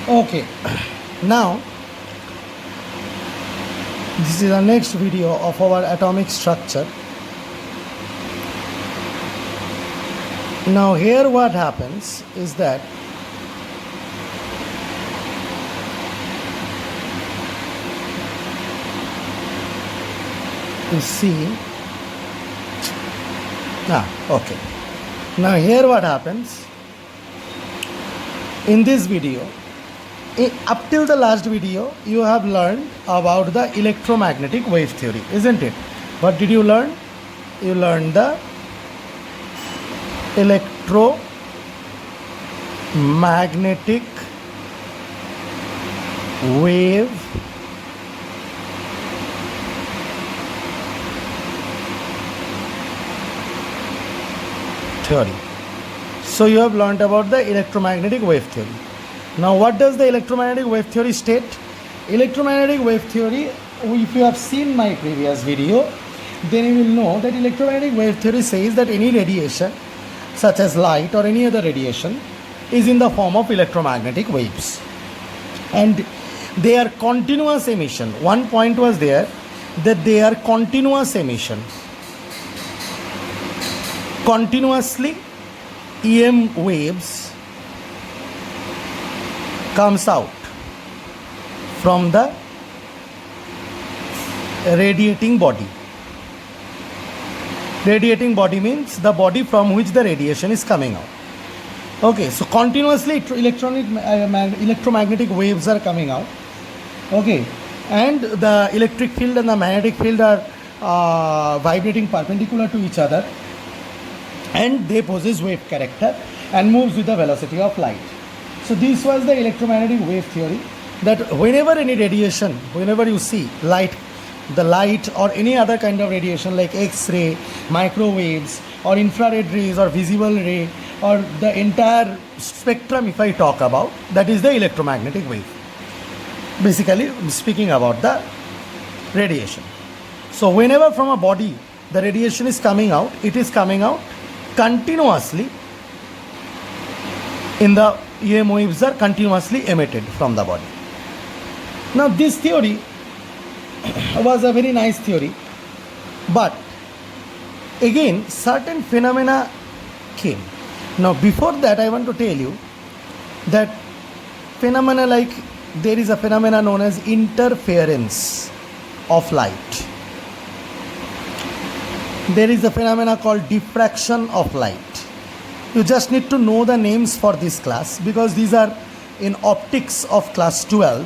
Okay, now this is the next video of our atomic structure. Now here what happens is that you see okay, now here what happens in this video, up till the last video you have learned about the electromagnetic wave theory, isn't it? What did you learn? You learned the electromagnetic wave theory. So you have learned about the electromagnetic wave theory. Now what does the electromagnetic wave theory state? Electromagnetic wave theory, if you have seen my previous video, then you will know that electromagnetic wave theory says that any radiation such as light or any other radiation is in the form of electromagnetic waves, and they are continuous emission. One point was there that they are continuous emission. Continuously EM waves comes out from the radiating body. Radiating body means the body from which the radiation is coming out. Okay, so continuously electromagnetic waves are coming out. Okay, and the electric field and the magnetic field are vibrating perpendicular to each other, and they possess wave character and moves with the velocity of light. So this was the electromagnetic wave theory, that whenever any radiation, whenever you see light, the light or any other kind of radiation like X-ray, microwaves or infrared rays or visible ray or the entire spectrum, if I talk about, that is the electromagnetic wave. Basically speaking about the radiation. So whenever from a body the radiation is coming out, it is coming out continuously. In the EM waves are continuously emitted from the body. Now this theory was a very nice theory, but again certain phenomena came. Now before that I want to tell you that phenomena like there is a phenomena known as interference of light. There is a phenomena called diffraction of light. You just need to know the names for this class because these are in optics of class 12.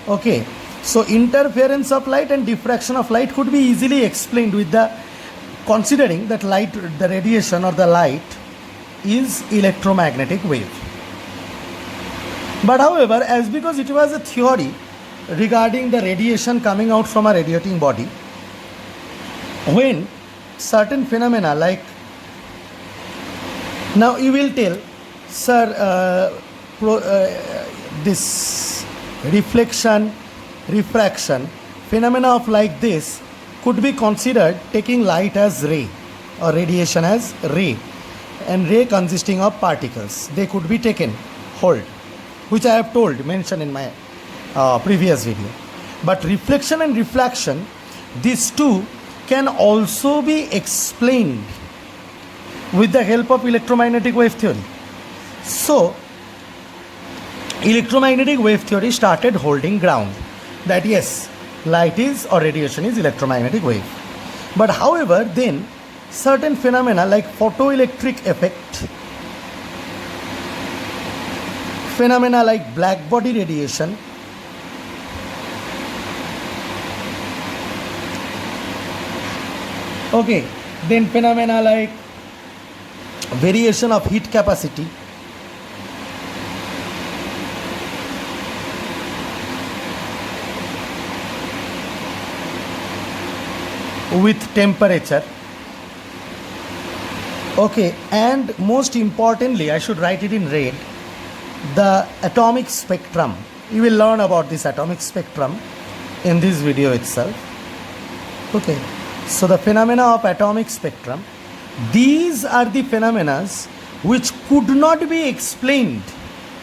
Okay, so interference of light and diffraction of light could be easily explained with the considering that light, the radiation or the light is electromagnetic wave. But however, as because it was a theory regarding the radiation coming out from a radiating body, when certain phenomena like, now you will tell, sir, this reflection, refraction, phenomena of like this could be considered taking light as ray or radiation as ray, and ray consisting of particles. They could be taken hold, which I have mentioned in my previous video. But reflection and refraction, these two can also be explained with the help of electromagnetic wave theory. So electromagnetic wave theory started holding ground that yes, light is or radiation is electromagnetic wave. But however, then certain phenomena like photoelectric effect, phenomena like black body radiation, okay, then phenomena like variation of heat capacity, with temperature, okay, and most importantly, I should write it in red, the atomic spectrum. You will learn about this atomic spectrum in this video itself. Okay, so the phenomena of atomic spectrum, these are the phenomena which could not be explained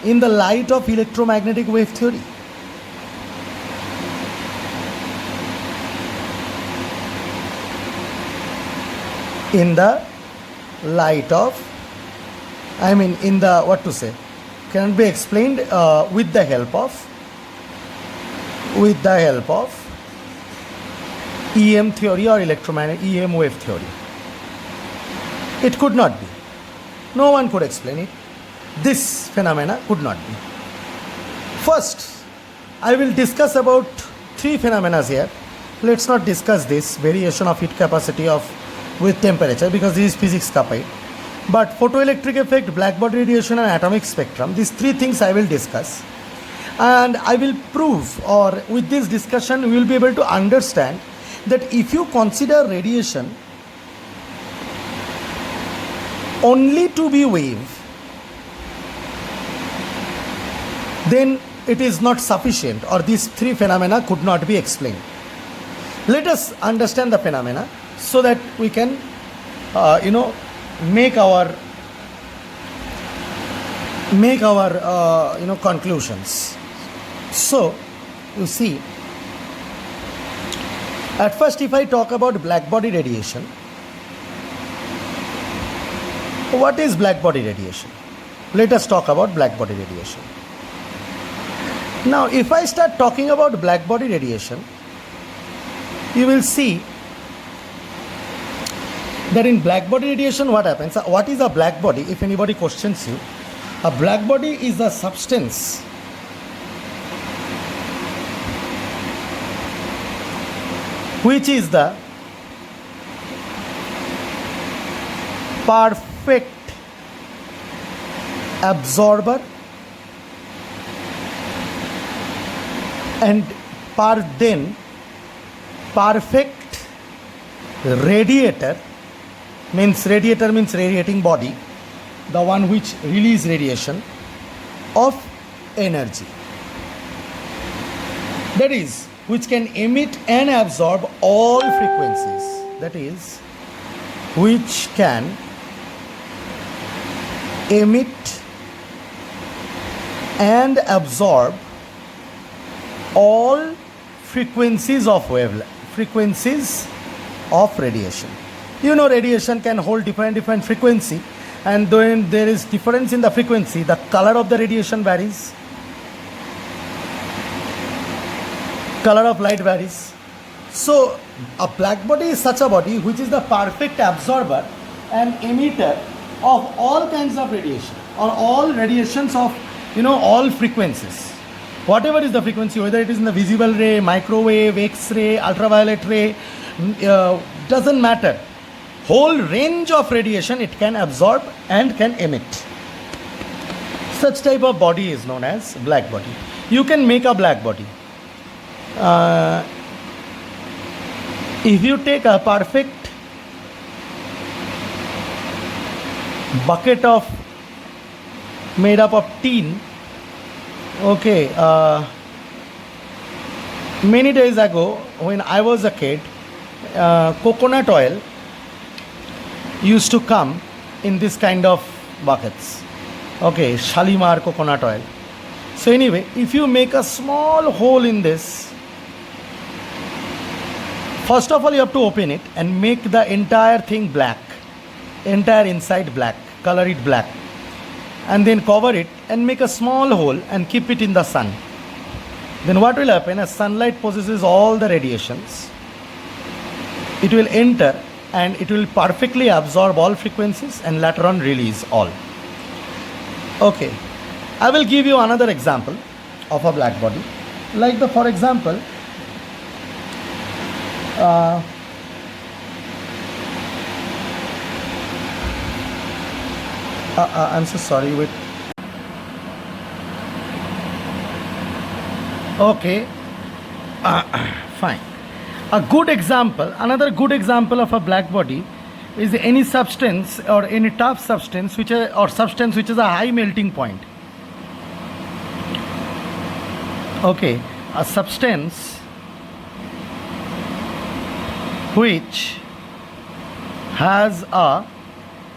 in the light of electromagnetic wave theory. In the light of, in the, what to say, can be explained with the help of EM theory or electromagnetic EM wave theory. It could not be. No one could explain it. This phenomena could not be. First, I will discuss about three phenomena here. Let's not discuss this variation of heat capacity of with temperature because this is physics kappai. But photoelectric effect, black body radiation and atomic spectrum, these three things I will discuss. And I will prove, or with this discussion we will be able to understand that if you consider radiation only to be wave, then it is not sufficient, or these three phenomena could not be explained. Let us understand the phenomena so that we can make our conclusions. So you see, at first if I talk about black body radiation, what is black body radiation? Let us talk about black body radiation. Now if I start talking about black body radiation, you will see that in black body radiation what happens. What is a black body? If anybody questions you, a black body is a substance which is the perfect absorber and perfect radiator. Radiator means radiating body, the one which release radiation of energy, that is, which can emit and absorb all frequencies, that is, which can emit and absorb all frequencies of radiation. You know, radiation can hold different frequency, and when there is difference in the frequency, the color of the radiation varies, color of light varies. So a black body is such a body which is the perfect absorber and emitter of all kinds of radiation, or all radiations of all frequencies, whatever is the frequency, whether it is in the visible ray, microwave, X-ray, ultraviolet ray, doesn't matter. Whole range of radiation it can absorb and can emit. Such type of body is known as black body. You can make a black body. If you take a perfect bucket of made up of tin, okay, many days ago when I was a kid, coconut oil used to come in this kind of buckets. Okay, Shalimar coconut oil. So anyway, if you make a small hole in this, first of all you have to open it and make the entire thing black, entire inside black, color it black, and then cover it and make a small hole and keep it in the sun. Then what will happen? As sunlight possesses all the radiations, it will enter and it will perfectly absorb all frequencies and later on release all. Okay, I will give you another example of a black body. Like for example, I'm so sorry, wait. Okay, fine. A good example, another good example of a black body is any substance or any tough substance which is a high melting point. Okay, a substance which has a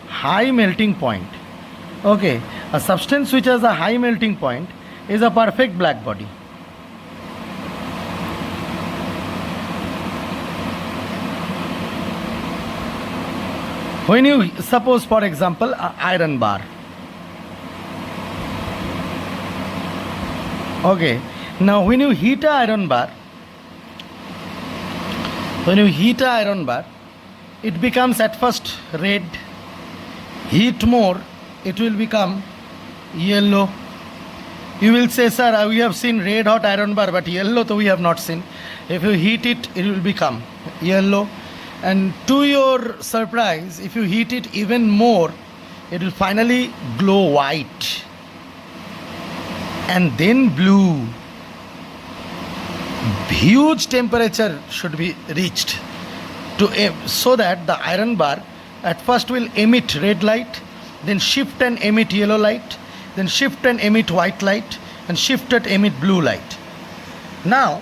high melting point. Okay, A substance which has a high melting point is a perfect black body. When you suppose, for example, an iron bar. Okay, now when you heat an iron bar, it becomes at first red. Heat more, it will become yellow. You will say, sir, we have seen red hot iron bar, but yellow though we have not seen. If you heat it, it will become yellow. And to your surprise, if you heat it even more, it will finally glow white and then blue. Huge temperature should be reached so that the iron bar at first will emit red light, then shift and emit yellow light, then shift and emit white light, and shift and emit blue light. Now,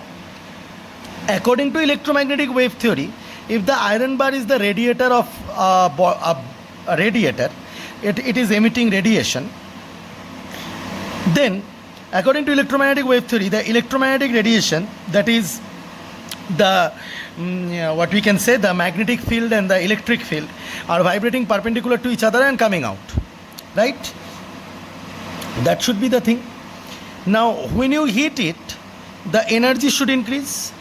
according to electromagnetic wave theory, if the iron bar is the radiator of a radiator, it is emitting radiation, then according to electromagnetic wave theory, the electromagnetic radiation, that is the what we can say, the magnetic field and the electric field, are vibrating perpendicular to each other and coming out, right? That should be the thing. Now when you heat it, the energy should increase,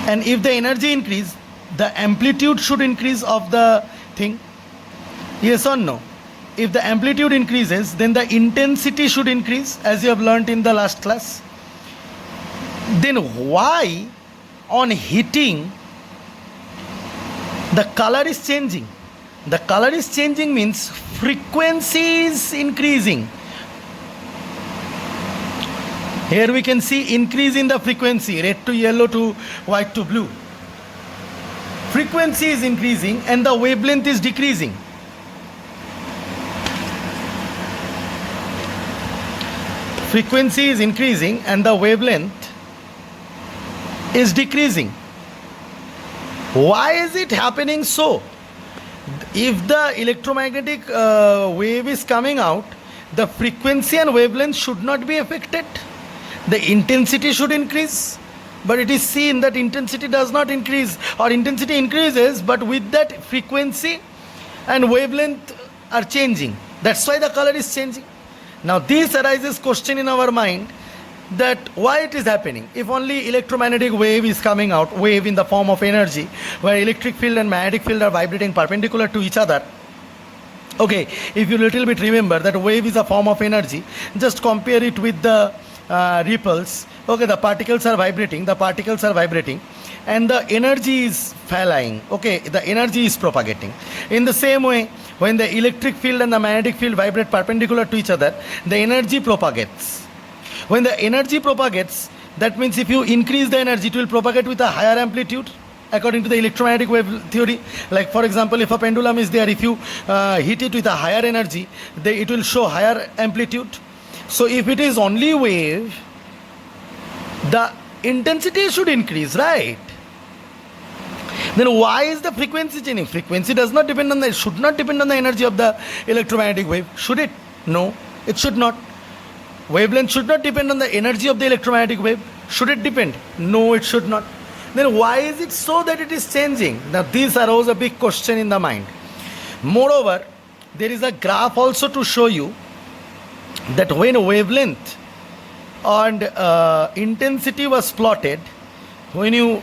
and if the energy increase, the amplitude should increase of the thing. Yes or no? If the amplitude increases, then the intensity should increase, as you have learnt in the last class. Then why on heating the color is changing? The color is changing means frequency is increasing. Here we can see increase in the frequency, red to yellow to white to blue. Frequency is increasing and the wavelength is decreasing. Frequency is increasing and the wavelength is decreasing. Why is it happening so? If the electromagnetic wave is coming out, the frequency and wavelength should not be affected. The intensity should increase, but it is seen that intensity does not increase, or intensity increases, but with that frequency and wavelength are changing. That's why the color is changing. Now this arises question in our mind, that why it is happening. If only electromagnetic wave is coming out, wave in the form of energy, where electric field and magnetic field are vibrating perpendicular to each other. Okay, if you little bit remember that wave is a form of energy, just compare it with the ripples. Okay, the particles are vibrating, and the energy is flying. Okay, the energy is propagating. In the same way, when the electric field and the magnetic field vibrate perpendicular to each other, the energy propagates. When the energy propagates, that means if you increase the energy, it will propagate with a higher amplitude, according to the electromagnetic wave theory. Like for example, if a pendulum is there, if you hit it with a higher energy, it will show higher amplitude. So if it is only wave, the intensity should increase, right? Then why is the frequency changing? Frequency does not depend on should not depend on the energy of the electromagnetic wave. Should it? No, it should not. Wavelength should not depend on the energy of the electromagnetic wave. Should it depend? No, it should not. Then why is it so that it is changing? Now this arose a big question in the mind. Moreover, there is a graph also to show you that when wavelength and intensity was plotted, when you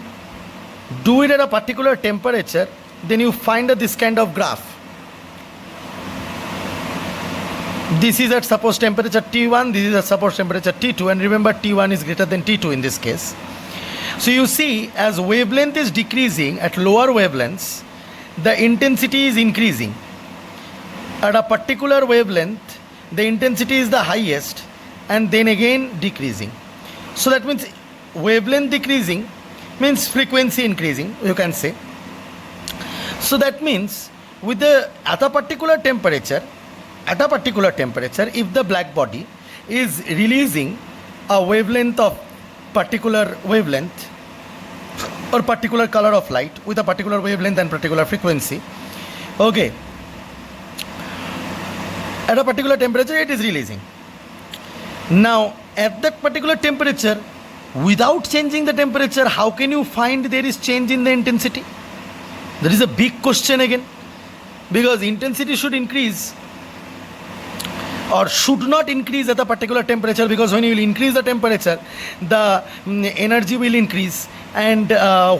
do it at a particular temperature, then you find this kind of graph. This is at suppose temperature T1, this is at suppose temperature T2, and remember T1 is greater than T2 in this case. So you see, as wavelength is decreasing at lower wavelengths, the intensity is increasing. At a particular wavelength, the intensity is the highest, and then again decreasing. So that means wavelength decreasing means frequency increasing, you can say. So that means with the at a particular temperature, if the black body is releasing a wavelength of particular wavelength or particular color of light with a particular wavelength and particular frequency, okay, At a particular temperature, it is releasing. Now, at that particular temperature, without changing the temperature, how can you find there is change in the intensity? There is a big question again, because intensity should increase or should not increase at a particular temperature, because when you will increase the temperature, the energy will increase, and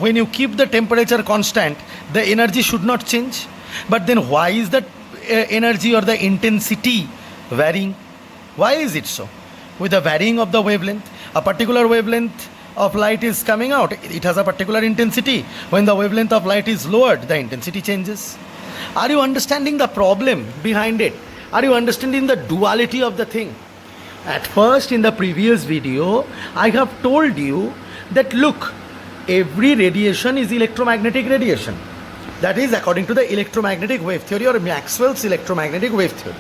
when you keep the temperature constant, the energy should not change. But then why is that energy or the intensity varying? Why is it so? With the varying of the wavelength, a particular wavelength of light is coming out, it has a particular intensity. When the wavelength of light is lowered, the intensity changes. Are you understanding the problem behind it? Are you understanding the duality of the thing? At first, in the previous video, I have told you that look, every radiation is electromagnetic radiation. That is according to the electromagnetic wave theory or Maxwell's electromagnetic wave theory.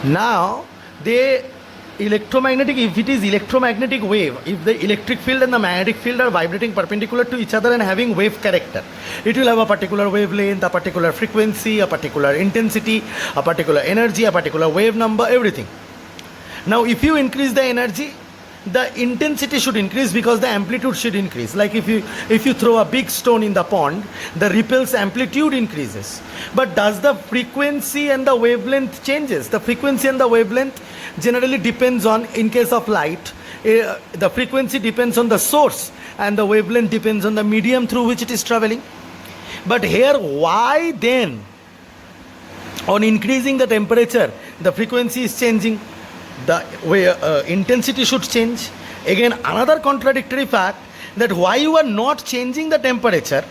Now, if it is electromagnetic wave, if the electric field and the magnetic field are vibrating perpendicular to each other and having wave character, it will have a particular wavelength, a particular frequency, a particular intensity, a particular energy, a particular wave number, everything. Now, if you increase the energy, the intensity should increase because the amplitude should increase. Like if you throw a big stone in the pond, the ripple's amplitude increases. But does the frequency and the wavelength changes? The frequency and the wavelength generally depends on, in case of light, the frequency depends on the source and the wavelength depends on the medium through which it is traveling. But here, why then, on increasing the temperature, the frequency is changing? The intensity should change. Again, another contradictory fact, that why you are not changing the temperature,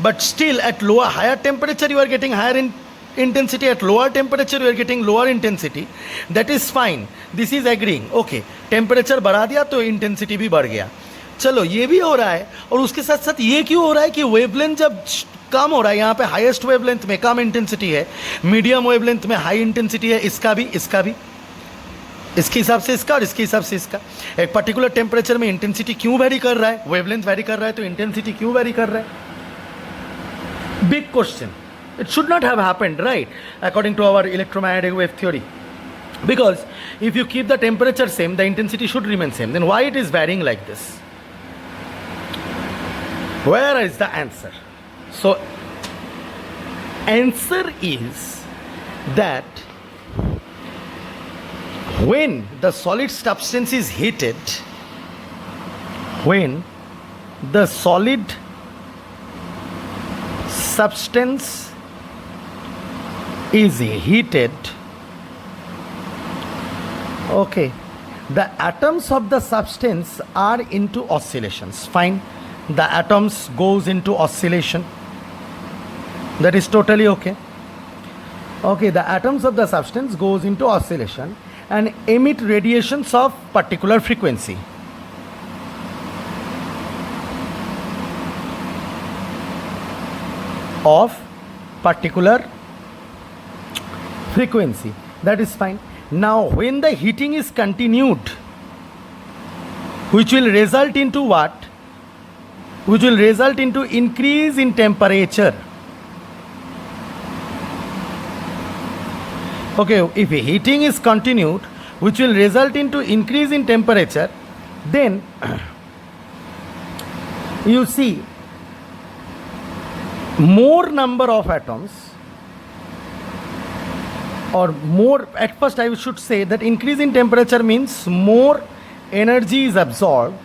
but still at higher temperature you are getting higher intensity, at lower temperature you are getting lower intensity. That is fine, this is agreeing. Okay, temperature बढ़ा दिया तो intensity भी बढ़ गया, चलो ये भी हो रहा है. और उसके साथ साथ ये क्यों हो रहा है कि वेवलेंथ जब कम हो रहा है, यहाँ पे हाईएस्ट वेवलेंथ में कम इंटेंसिटी है, मीडियम वेवलेंथ में हाई इंटेंसिटी है, इसका भी इसके हिसाब से इसका और इसके हिसाब से इसका. एक पर्टिकुलर टेम्परेचर में इंटेंसिटी क्यों वैरी कर रहा है, वेवलेंथ वैरी कर रहा है, तो इंटेंसिटी क्यों वैरी कर रहा है? Big question. It should not have happened, right, according to our electromagnetic wave theory. Because if you keep the temperature same, the intensity should remain same. Then why it is varying like this? Where is the answer? So, answer is that when the solid substance is heated, when the solid substance is heated, okay, the atoms of the substance are into oscillations. Fine, the atoms goes into oscillation, that is totally okay. Okay, the atoms of the substance goes into oscillation and emit radiations of particular frequency. Of particular frequency, that is fine. Now when the heating is continued, which will result into what? Which will result into increase in temperature. Okay, if heating is continued, which will result into increase in temperature, then you see more number of atoms, or more, at first I should say that increase in temperature means more energy is absorbed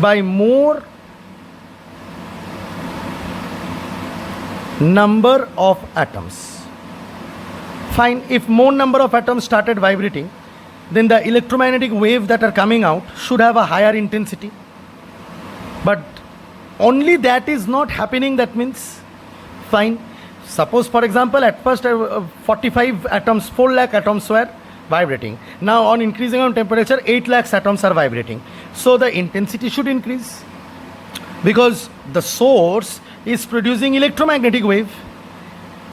by more number of atoms. Fine, if more number of atoms started vibrating, then the electromagnetic wave that are coming out should have a higher intensity. But only that is not happening, that means, fine. Suppose, for example, at first 45 atoms, 4 lakh atoms were vibrating. Now on increasing on temperature, 8 lakhs atoms are vibrating. So the intensity should increase because the source is producing electromagnetic wave,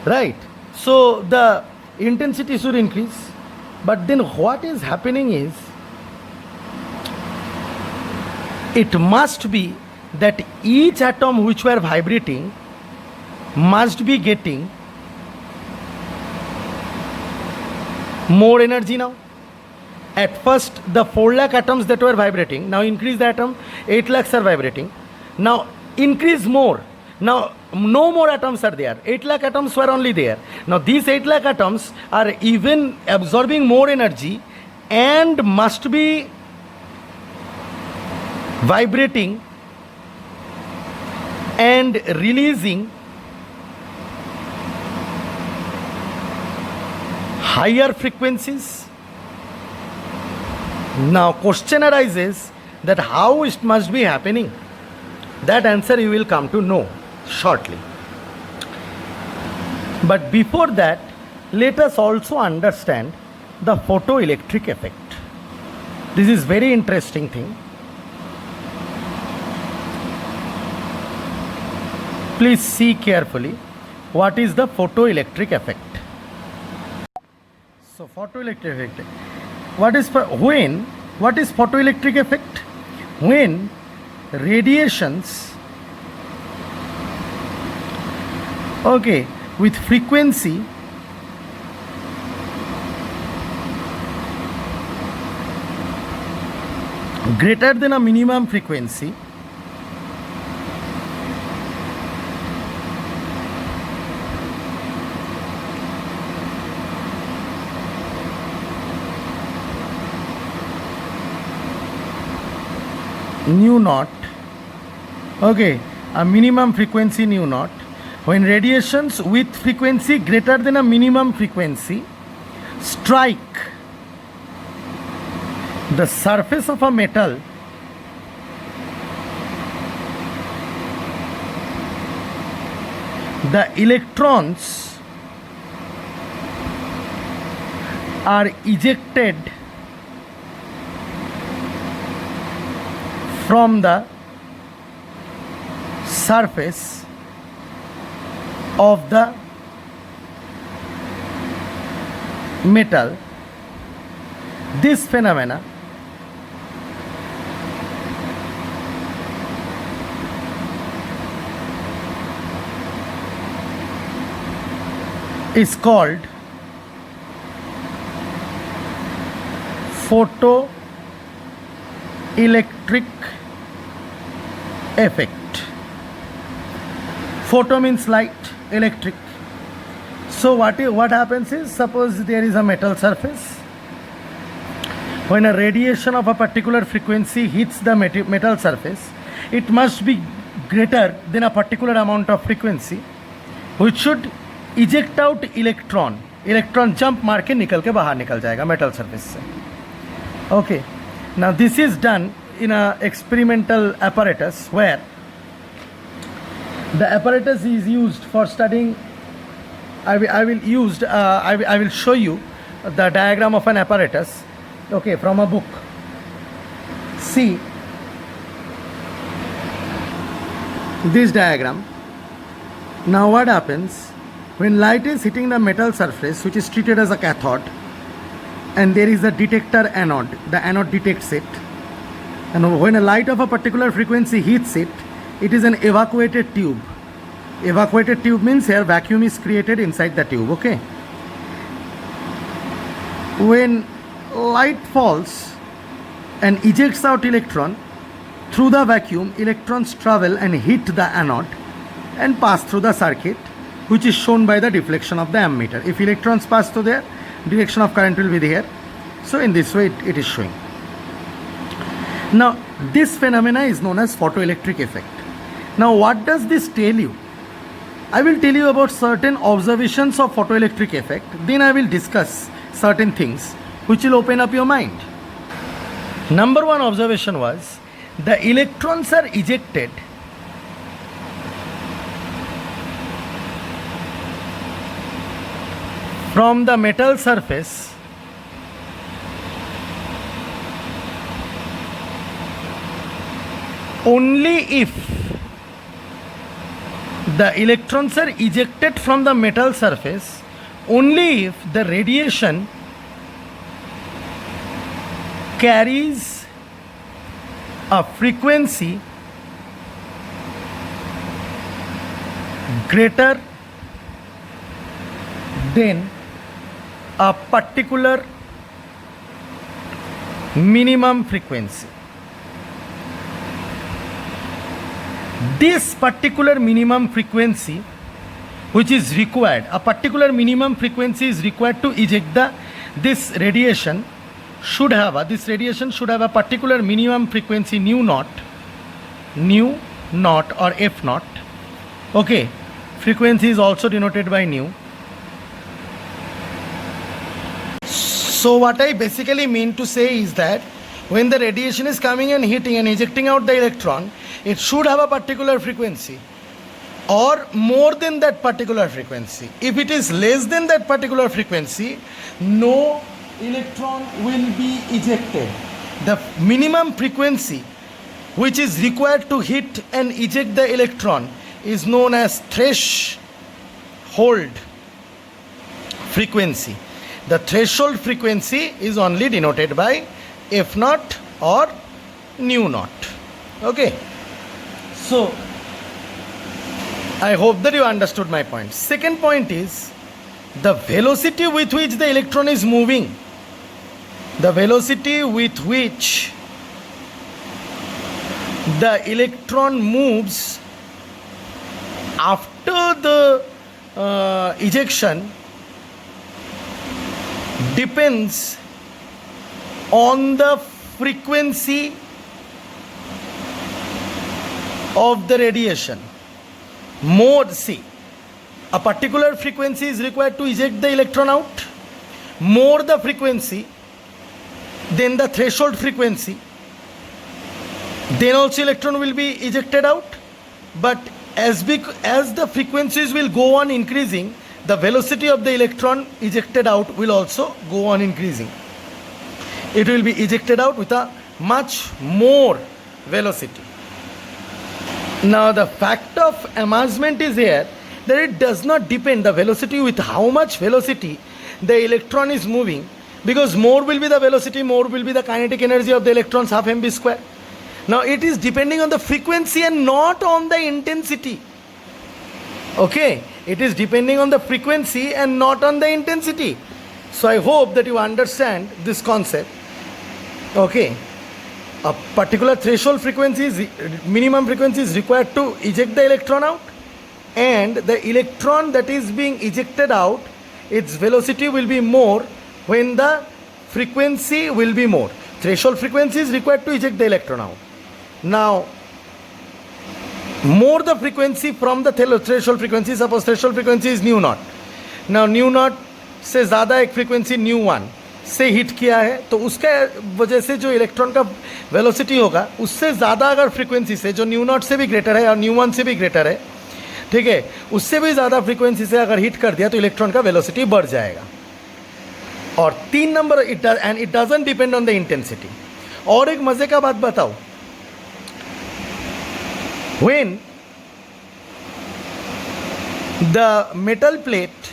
right? So the intensity should increase. But then what is happening is, it must be that each atom which were vibrating must be getting more energy now. At first, the 4 lakh atoms that were vibrating, now increase the atom, 8 lakhs are vibrating. Now increase more. Now no more atoms are there. 8 lakh atoms were only there. Now these 8 lakh atoms are even absorbing more energy and must be vibrating and releasing higher frequencies. Now question arises that how it must be happening. That answer you will come to know shortly. But before that, let us also understand the photoelectric effect. This is very interesting thing. Please see carefully what is the photoelectric effect. So photoelectric effect. What is photoelectric effect? When radiations with frequency greater than a minimum frequency nu naught, a minimum frequency nu naught, when radiations with frequency greater than a minimum frequency strike the surface of a metal, the electrons are ejected from the surface of the metal. This phenomena is called photoelectric effect. Photo means light, electric. So what happens is, suppose there is a metal surface. When a radiation of a particular frequency hits the metal surface, it must be greater than a particular amount of frequency, which should eject out electron. Electron jump मार के निकल के बाहर निकल जाएगा metal surface से. Okay. Now this is done in a experimental apparatus where the apparatus is used for studying. I will show you the diagram of an apparatus, from a book. See this diagram. Now what happens when light is hitting the metal surface, which is treated as a cathode, and there is a detector anode. The anode detects it, and when a light of a particular frequency hits it, it is an evacuated tube. Evacuated tube means here vacuum is created inside the tube. When light falls and ejects out electron, through the vacuum electrons travel and hit the anode and pass through the circuit, which is shown by the deflection of the ammeter. If electrons pass through there, direction of current will be there. So in this way it is showing. Now this phenomena is known as photoelectric effect. Now what does this tell you? I will tell you about certain observations of photoelectric effect. Then I will discuss certain things which will open up your mind. Number one observation was the electrons are ejected from the metal surface only if the electrons are ejected from the metal surface only if the radiation carries a frequency greater than a particular minimum frequency. This particular minimum frequency which is required, a particular minimum frequency is required to eject this radiation should have a particular minimum frequency nu naught or f naught. Okay, frequency is also denoted by nu. So what I basically mean to say is that when the radiation is coming and hitting and ejecting out the electron, it should have a particular frequency or more than that particular frequency. If it is less than that particular frequency, no electron will be ejected. The minimum frequency which is required to hit and eject the electron is known as threshold frequency. The threshold frequency is only denoted by f naught or nu naught. Okay, so I hope that you understood my point. Second point is the velocity with which the electron is moving. The velocity with which the electron moves after the ejection depends on the frequency of the radiation. More, see, a particular frequency is required to eject the electron out. More the frequency, then the threshold frequency, then also electron will be ejected out. But as the frequencies will go on increasing, the velocity of the electron ejected out will also go on increasing. It will be ejected out with a much more velocity. Now the fact of amassment is here that it does not depend the velocity with how much velocity the electron is moving, because more will be the velocity, more will be the kinetic energy of the electrons, half mv square. Now it is depending on the frequency and not on the intensity. Okay, it is depending on the frequency and not on the intensity. So I hope that you understand this concept. Okay, a particular threshold frequency is minimum frequency is required to eject the electron out, and the electron that is being ejected out, its velocity will be more when the frequency will be more. Threshold frequency is required to eject the electron out. Now more the frequency from the threshold frequency, suppose threshold frequency is nu naught. Now nu naught से ज़्यादा एक frequency nu 1 से hit किया है, तो उसके वजह से जो इलेक्ट्रॉन का वेलोसिटी होगा उससे ज़्यादा अगर फ्रीक्वेंसी से, जो न्यू नॉट से भी ग्रेटर है और न्यू 1 से भी ग्रेटर है, ठीक है, उससे भी ज़्यादा फ्रीक्वेंसी से अगर हिट कर दिया तो इलेक्ट्रॉन का वेलोसिटी बढ़ जाएगा. और 3 number it doesn't depend on the intensity. और एक मज़े का बात बताओ, when the metal plate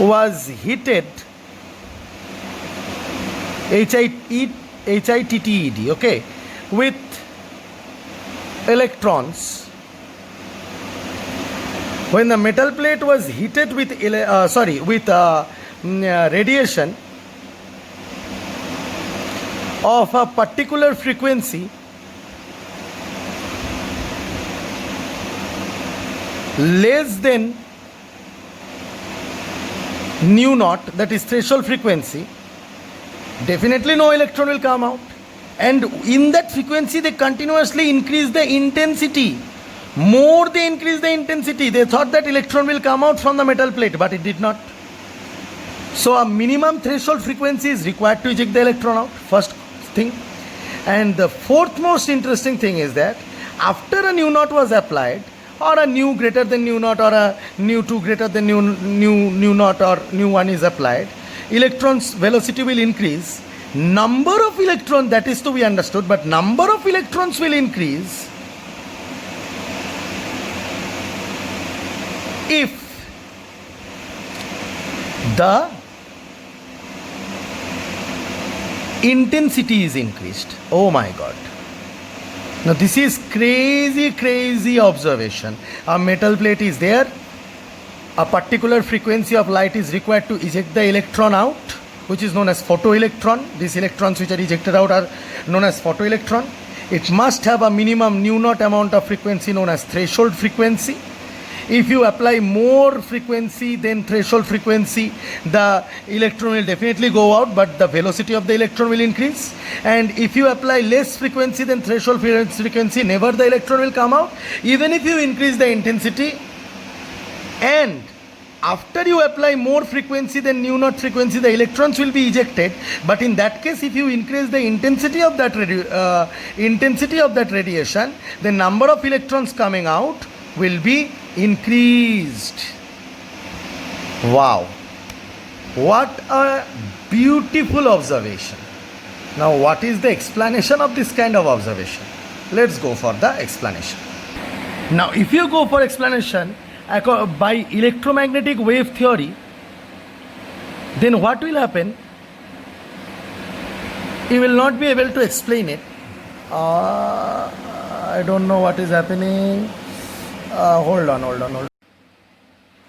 was heated, HITTED, okay, with electrons, when the metal plate was heated with radiation of a particular frequency, less than nu naught, that is threshold frequency, definitely no electron will come out. And in that frequency they continuously increase the intensity. More they increase the intensity, they thought that electron will come out from the metal plate, but it did not. So a minimum threshold frequency is required to eject the electron out, first thing. And the fourth most interesting thing is that after a nu naught was applied, or a nu greater than nu naught, or a nu 2 greater than nu naught, or nu 1 is applied, electrons velocity will increase. Number of electrons, that is to be understood, but number of electrons will increase if the intensity is increased. Oh my God. Now this is crazy observation. A metal plate is there. A particular frequency of light is required to eject the electron out, which is known as photoelectron. These electrons which are ejected out are known as photoelectron. It must have a minimum nu naught amount of frequency known as threshold frequency. If you apply more frequency than threshold frequency, the electron will definitely go out, but the velocity of the electron will increase. And if you apply less frequency than threshold frequency, never the electron will come out, even if you increase the intensity. And after you apply more frequency than nu naught frequency, the electrons will be ejected. But in that case, if you increase the intensity of that radiation, the number of electrons coming out will be increased. Wow, what a beautiful observation. Now what is the explanation of this kind of observation? Let's go for the explanation. Now if you go for explanation by electromagnetic wave theory, then what will happen? You will not be able to explain it. I don't know what is happening. Hold on.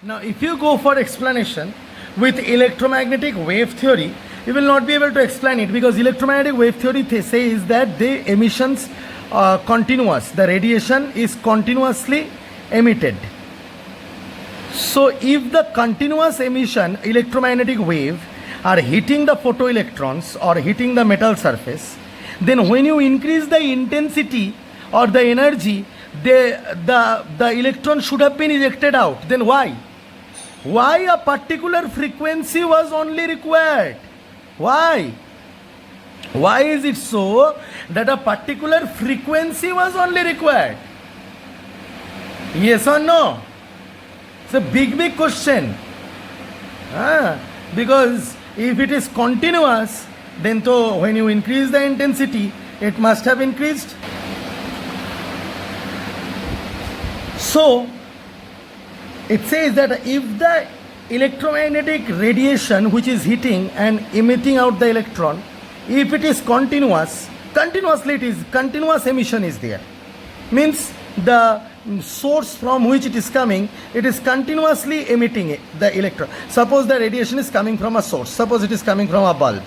Now if you go for explanation with electromagnetic wave theory, you will not be able to explain it, because electromagnetic wave theory says that the emissions are continuous, the radiation is continuously emitted. So if the continuous emission electromagnetic wave are hitting the photoelectrons or hitting the metal surface, then when you increase the intensity or the energy, the electron should have been ejected out. Then why a particular frequency was only required? Why is it so that a particular frequency was only required? Yes or no? It's a big question. Because if it is continuous, then when you increase the intensity, it must have increased. So it says that if the electromagnetic radiation which is hitting and emitting out the electron, if it is continuous, continuous emission is there. Means the source from which it is coming, it is continuously emitting the electron. Suppose the radiation is coming from a source, suppose it is coming from a bulb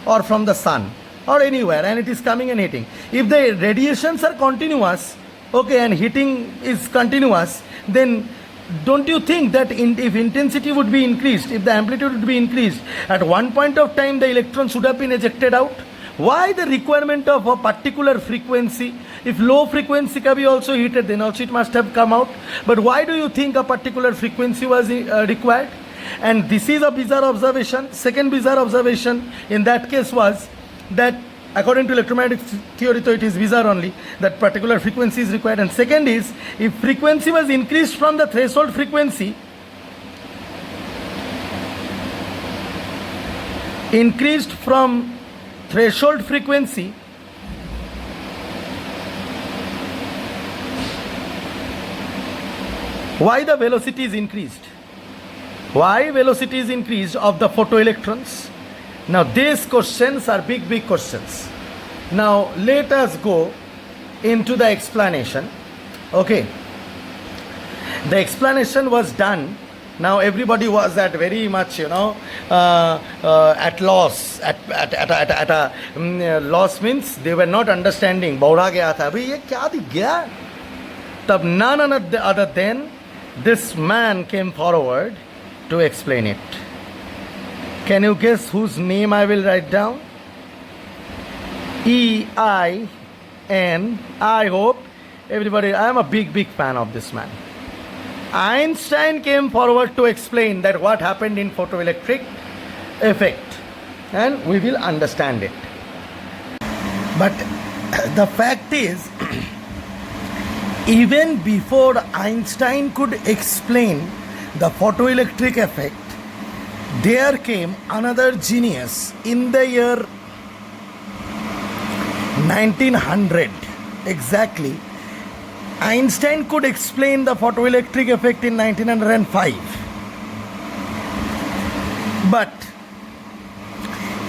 or from the sun or anywhere, and it is coming and hitting. If the radiations are continuous, okay, and heating is continuous, then don't you think that if intensity would be increased, if the amplitude would be increased, at one point of time the electrons should have been ejected out? Why the requirement of a particular frequency? If low frequency can be also heated, then also it must have come out. But why do you think a particular frequency was required? And this is a bizarre observation. Second bizarre observation in that case was that according to electromagnetic theory, so it is bizarre only that particular frequency is required. And second is, if frequency was increased from the threshold frequency, why the velocity is increased? Why velocity is increased of the photoelectrons? Now these questions are big questions. Now let us go into the explanation. Okay, the explanation was done. Now everybody was at very much at loss. At a loss means they were not understanding. Baura gaya tha, abhi ye kya dikh gaya? Tab none other than this man came forward to explain it. Can you guess whose name I will write down? EIN. I hope everybody, I am a big fan of this man. Einstein came forward to explain that what happened in photoelectric effect, and we will understand it. But the fact is, even before Einstein could explain the photoelectric effect, there came another genius in the year 1900 exactly. Einstein could explain the photoelectric effect in 1905. But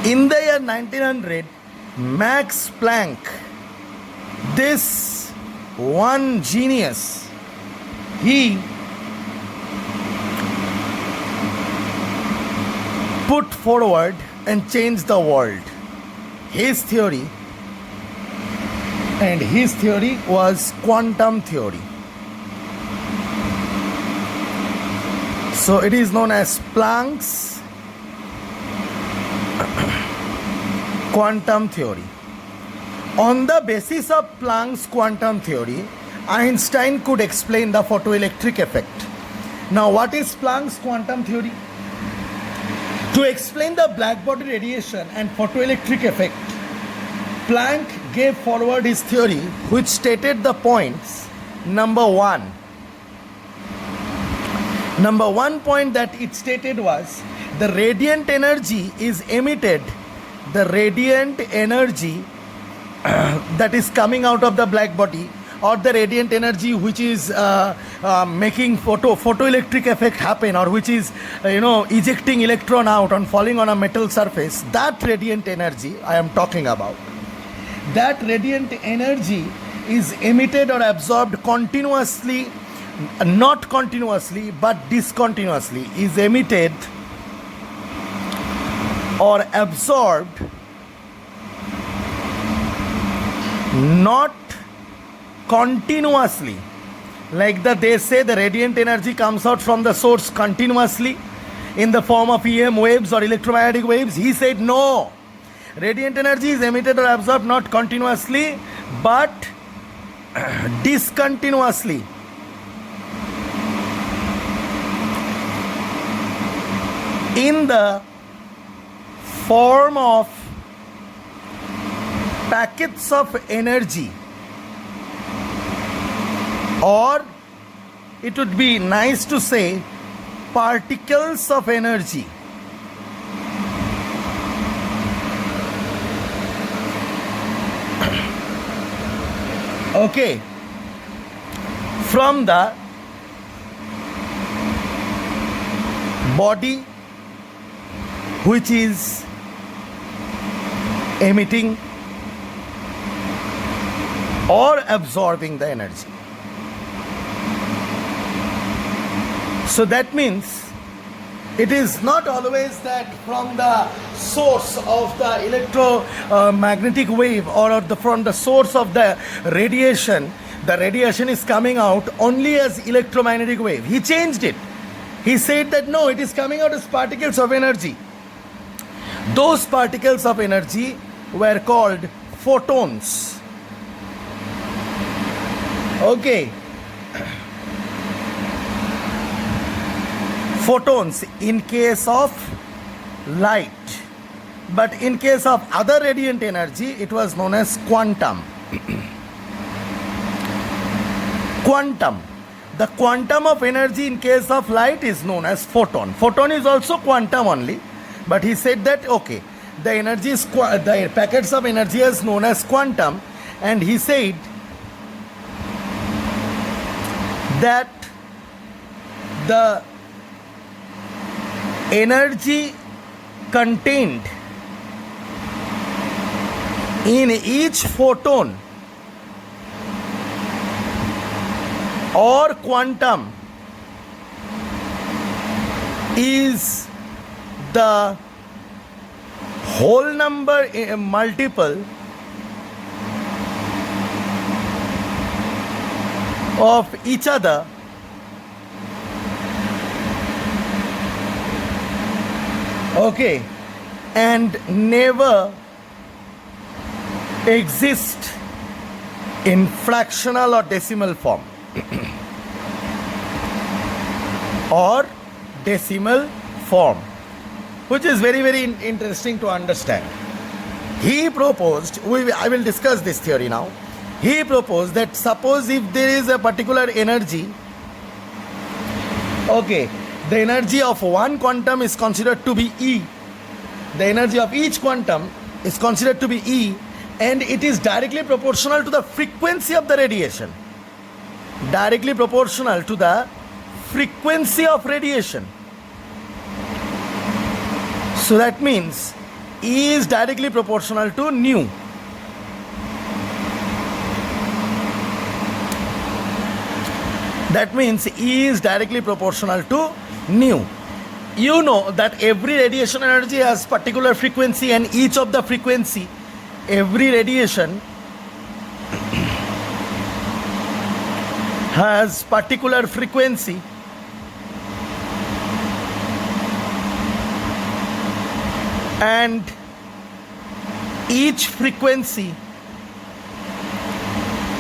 in the year 1900, Max Planck, this one genius. He put forward and changed the world. His theory, and his theory was quantum theory. So it is known as Planck's quantum theory. On the basis of Planck's quantum theory, Einstein could explain the photoelectric effect. Now, what is Planck's quantum theory? To explain the blackbody radiation and photoelectric effect, Planck gave forward his theory, which stated the points. Number one point that it stated was the radiant energy is emitted, the radiant energy that is coming out of the black body, or the radiant energy which is making photoelectric effect happen, or which is ejecting electron out on falling on a metal surface, that radiant energy I am talking about. That radiant energy is emitted or absorbed continuously, not continuously but discontinuously, is emitted or absorbed not continuously, like they say the radiant energy comes out from the source continuously in the form of EM waves or electromagnetic waves. He said no, radiant energy is emitted or absorbed not continuously but discontinuously. In the form of packets of energy, or it would be nice to say particles of energy. Okay, from the body which is emitting or absorbing the energy. So that means it is not always that from the source of the electromagnetic wave or from the source of the radiation is coming out only as electromagnetic wave. He changed it. He said that no, it is coming out as particles of energy. Those particles of energy were called photons. Okay. Photons in case of light, but in case of other radiant energy it was known as quantum. Quantum, the quantum of energy in case of light is known as photon. Photon is also quantum only, but he said that okay, the energy is the packets of energy is known as quantum, and he said that the energy contained in each photon or quantum is the whole number multiple of each other okay, and never exist in fractional or decimal form or decimal form, which is very, very interesting to understand. He proposed, I will discuss this theory now. He proposed that suppose if there is a particular energy, okay, the energy of one quantum is considered to be E. The energy of each quantum is considered to be E, and it is directly proportional to the frequency of the radiation. Directly proportional to the frequency of radiation. So that means E is directly proportional to nu. That means E is directly proportional to nu. You know that every radiation energy has particular frequency, and each of the frequency, every radiation has particular frequency, and each frequency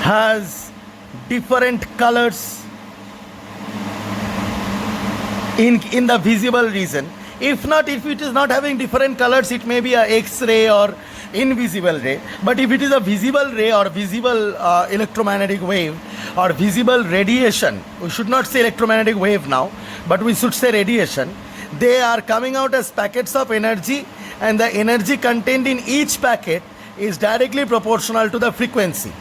has different colors in the visible region. If not, if it is not having different colors, it may be a X-ray or invisible ray. But if it is a visible ray or visible electromagnetic wave or visible radiation, we should not say electromagnetic wave now, but we should say radiation. They are coming out as packets of energy, and the energy contained in each packet is directly proportional to the frequency.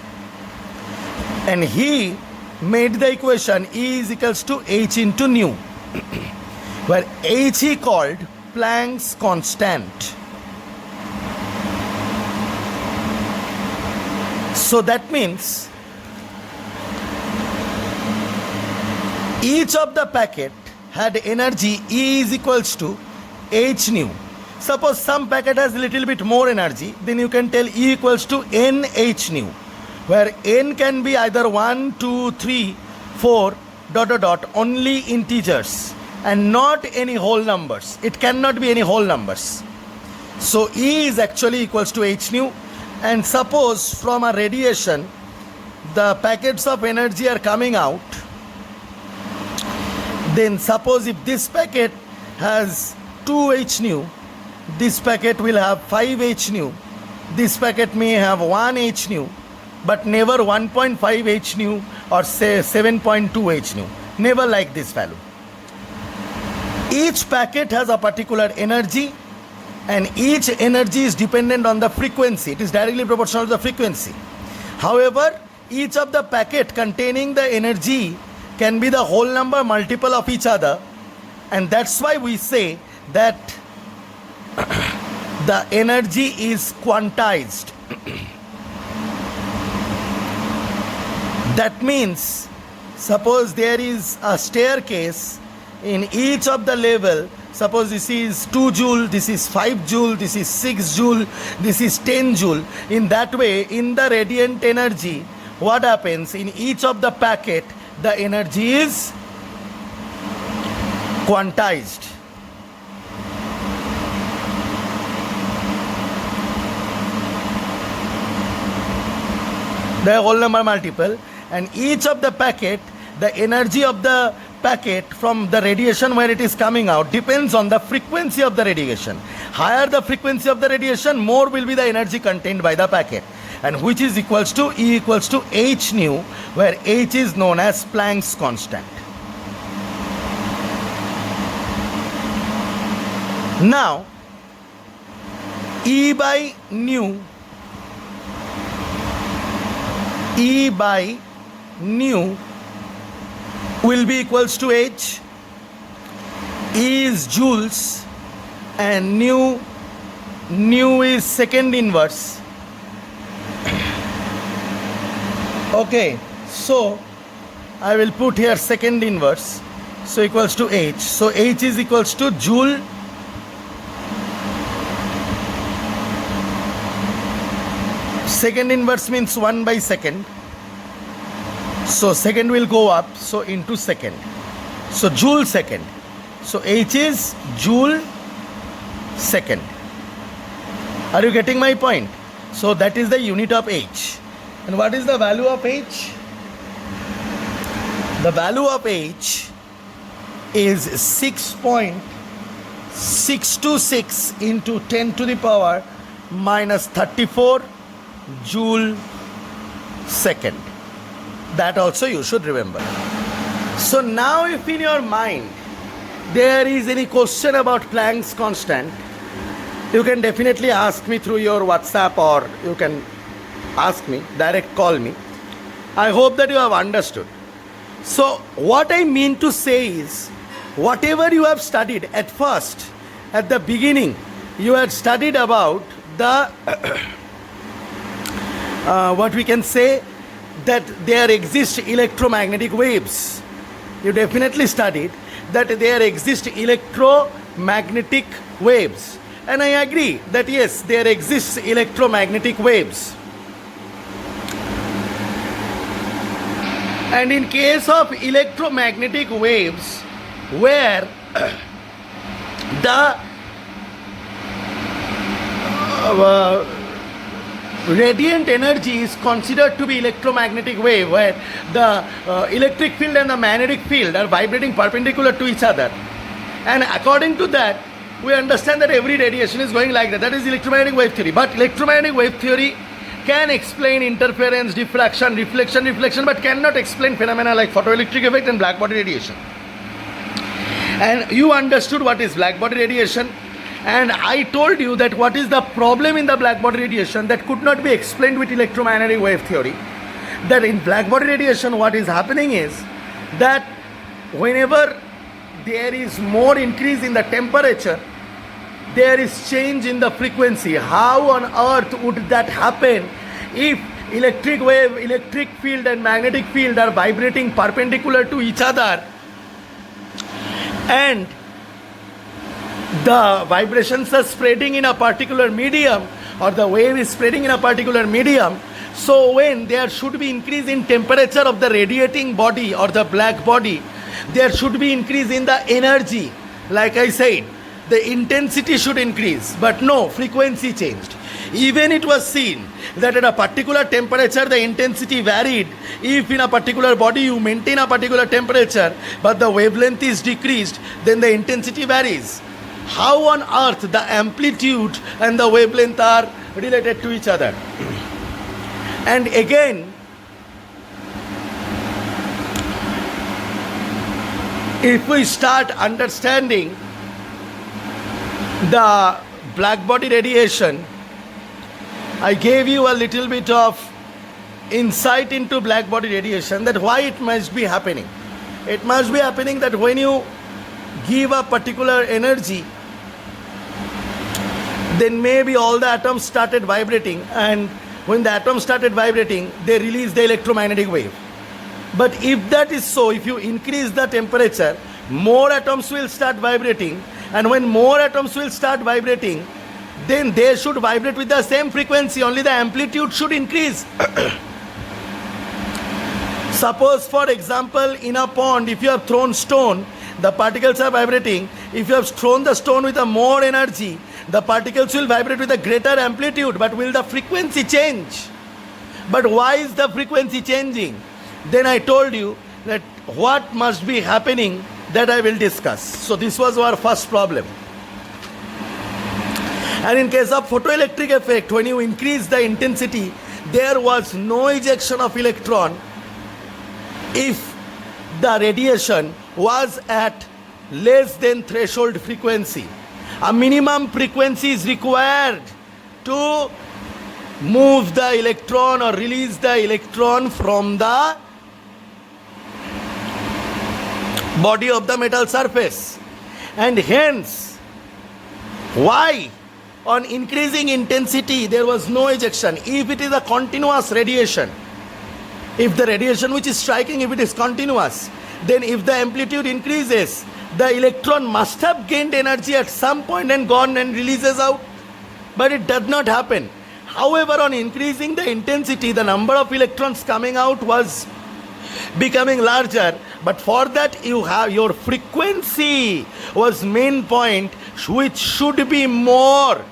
And he made the equation E is equals to h into nu, where h he called Planck's constant. So that means each of the packet had energy E is equals to h nu. Suppose some packet has a little bit more energy, then you can tell E equals to n h nu, where n can be either 1, 2, 3, 4, ... only integers and not any whole numbers. It cannot be any whole numbers. So E is actually equals to h nu. And suppose from a radiation the packets of energy are coming out, then suppose if this packet has 2h nu, this packet will have 5h nu, this packet may have 1h nu, but never 1.5h nu or say 7.2h nu, never like this value. Each packet has a particular energy, and each energy is dependent on the frequency. It is directly proportional to the frequency. However, each of the packet containing the energy can be the whole number multiple of each other, and that's why we say that the energy is quantized. That means, suppose there is a staircase in each of the level. Suppose this is 2 joule, this is 5 joule, this is 6 joule, this is 10 joule. In that way, in the radiant energy, what happens in each of the packet, the energy is quantized. The whole number multiple, and each of the packet, the energy of the packet from the radiation where it is coming out depends on the frequency of the radiation. Higher the frequency of the radiation, more will be the energy contained by the packet, and which is equals to E equals to h nu, where h is known as Planck's constant. Now E by nu will be equals to h. E is joules and nu is second inverse. Okay, so I will put here second inverse, so equals to h. So h is equals to joule second inverse means 1 by second. So second will go up, so into second. So joule second. So h is joule second. Are you getting my point? So that is the unit of h. And what is the value of h? The value of h is 6.626 into 10 to the power minus 34 joule second. That also you should remember. So now if in your mind there is any question about Planck's constant, you can definitely ask me through your WhatsApp, or you can ask me, direct call me. I hope that you have understood. So what I mean to say is, whatever you have studied at first, at the beginning, you had studied about the what we can say, that there exist electromagnetic waves, you definitely studied that there exist electromagnetic waves. And I agree that yes, there exists electromagnetic waves. And in case of electromagnetic waves, where the radiant energy is considered to be electromagnetic wave, where the electric field and the magnetic field are vibrating perpendicular to each other, and according to that we understand that every radiation is going like that. That is electromagnetic wave theory. But electromagnetic wave theory can explain interference, diffraction, reflection, but cannot explain phenomena like photoelectric effect and black body radiation. And you understood what is black body radiation, and I told you that what is the problem in the black body radiation that could not be explained with electromagnetic wave theory. That in black body radiation what is happening is that whenever there is more increase in the temperature, there is change in the frequency. How on earth would that happen if electric wave, electric field and magnetic field are vibrating perpendicular to each other, and the vibrations are spreading in a particular medium, or the wave is spreading in a particular medium? So when there should be increase in temperature of the radiating body or the black body, there should be increase in the energy. Like I said, the intensity should increase, but no, frequency changed. Even it was seen that at a particular temperature the intensity varied. If in a particular body you maintain a particular temperature but the wavelength is decreased, then the intensity varies. How on earth the amplitude and the wavelength are related to each other? And again, if we start understanding the black body radiation, I gave you a little bit of insight into black body radiation, that why it must be happening. It must be happening that when you give a particular energy, then maybe all the atoms started vibrating, and when the atoms started vibrating, they release the electromagnetic wave. But if that is so, if you increase the temperature, more atoms will start vibrating, and when more atoms will start vibrating, then they should vibrate with the same frequency, only the amplitude should increase. Suppose for example, in a pond, if you have thrown stone, the particles are vibrating. If you have thrown the stone with a more energy, the particles will vibrate with a greater amplitude, but will the frequency change? But why is the frequency changing? Then I told you that what must be happening, that I will discuss. So this was our first problem. And in case of photoelectric effect, when you increase the intensity, there was no ejection of electron if the radiation was at less than threshold frequency. A minimum frequency is required to move the electron or release the electron from the body of the metal surface. And hence, why on increasing intensity there was no ejection? If it is a continuous radiation, if the radiation which is striking, if it is continuous, then if the amplitude increases, the electron must have gained energy at some point and gone and releases out. But it does not happen. However, on increasing the intensity, the number of electrons coming out was becoming larger. But for that, you have your frequency was main point, which should be more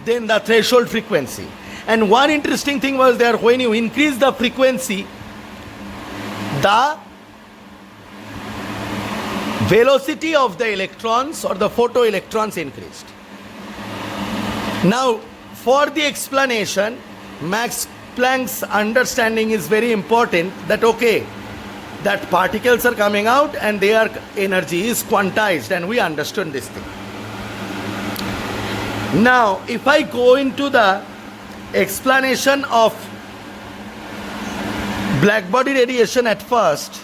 than the threshold frequency. And one interesting thing was there, when you increase the frequency, the velocity of the electrons or the photoelectrons increased. Now, for the explanation, Max Planck's understanding is very important, that okay, that particles are coming out and their energy is quantized, and we understood this thing. Now, if I go into the explanation of black body radiation at first,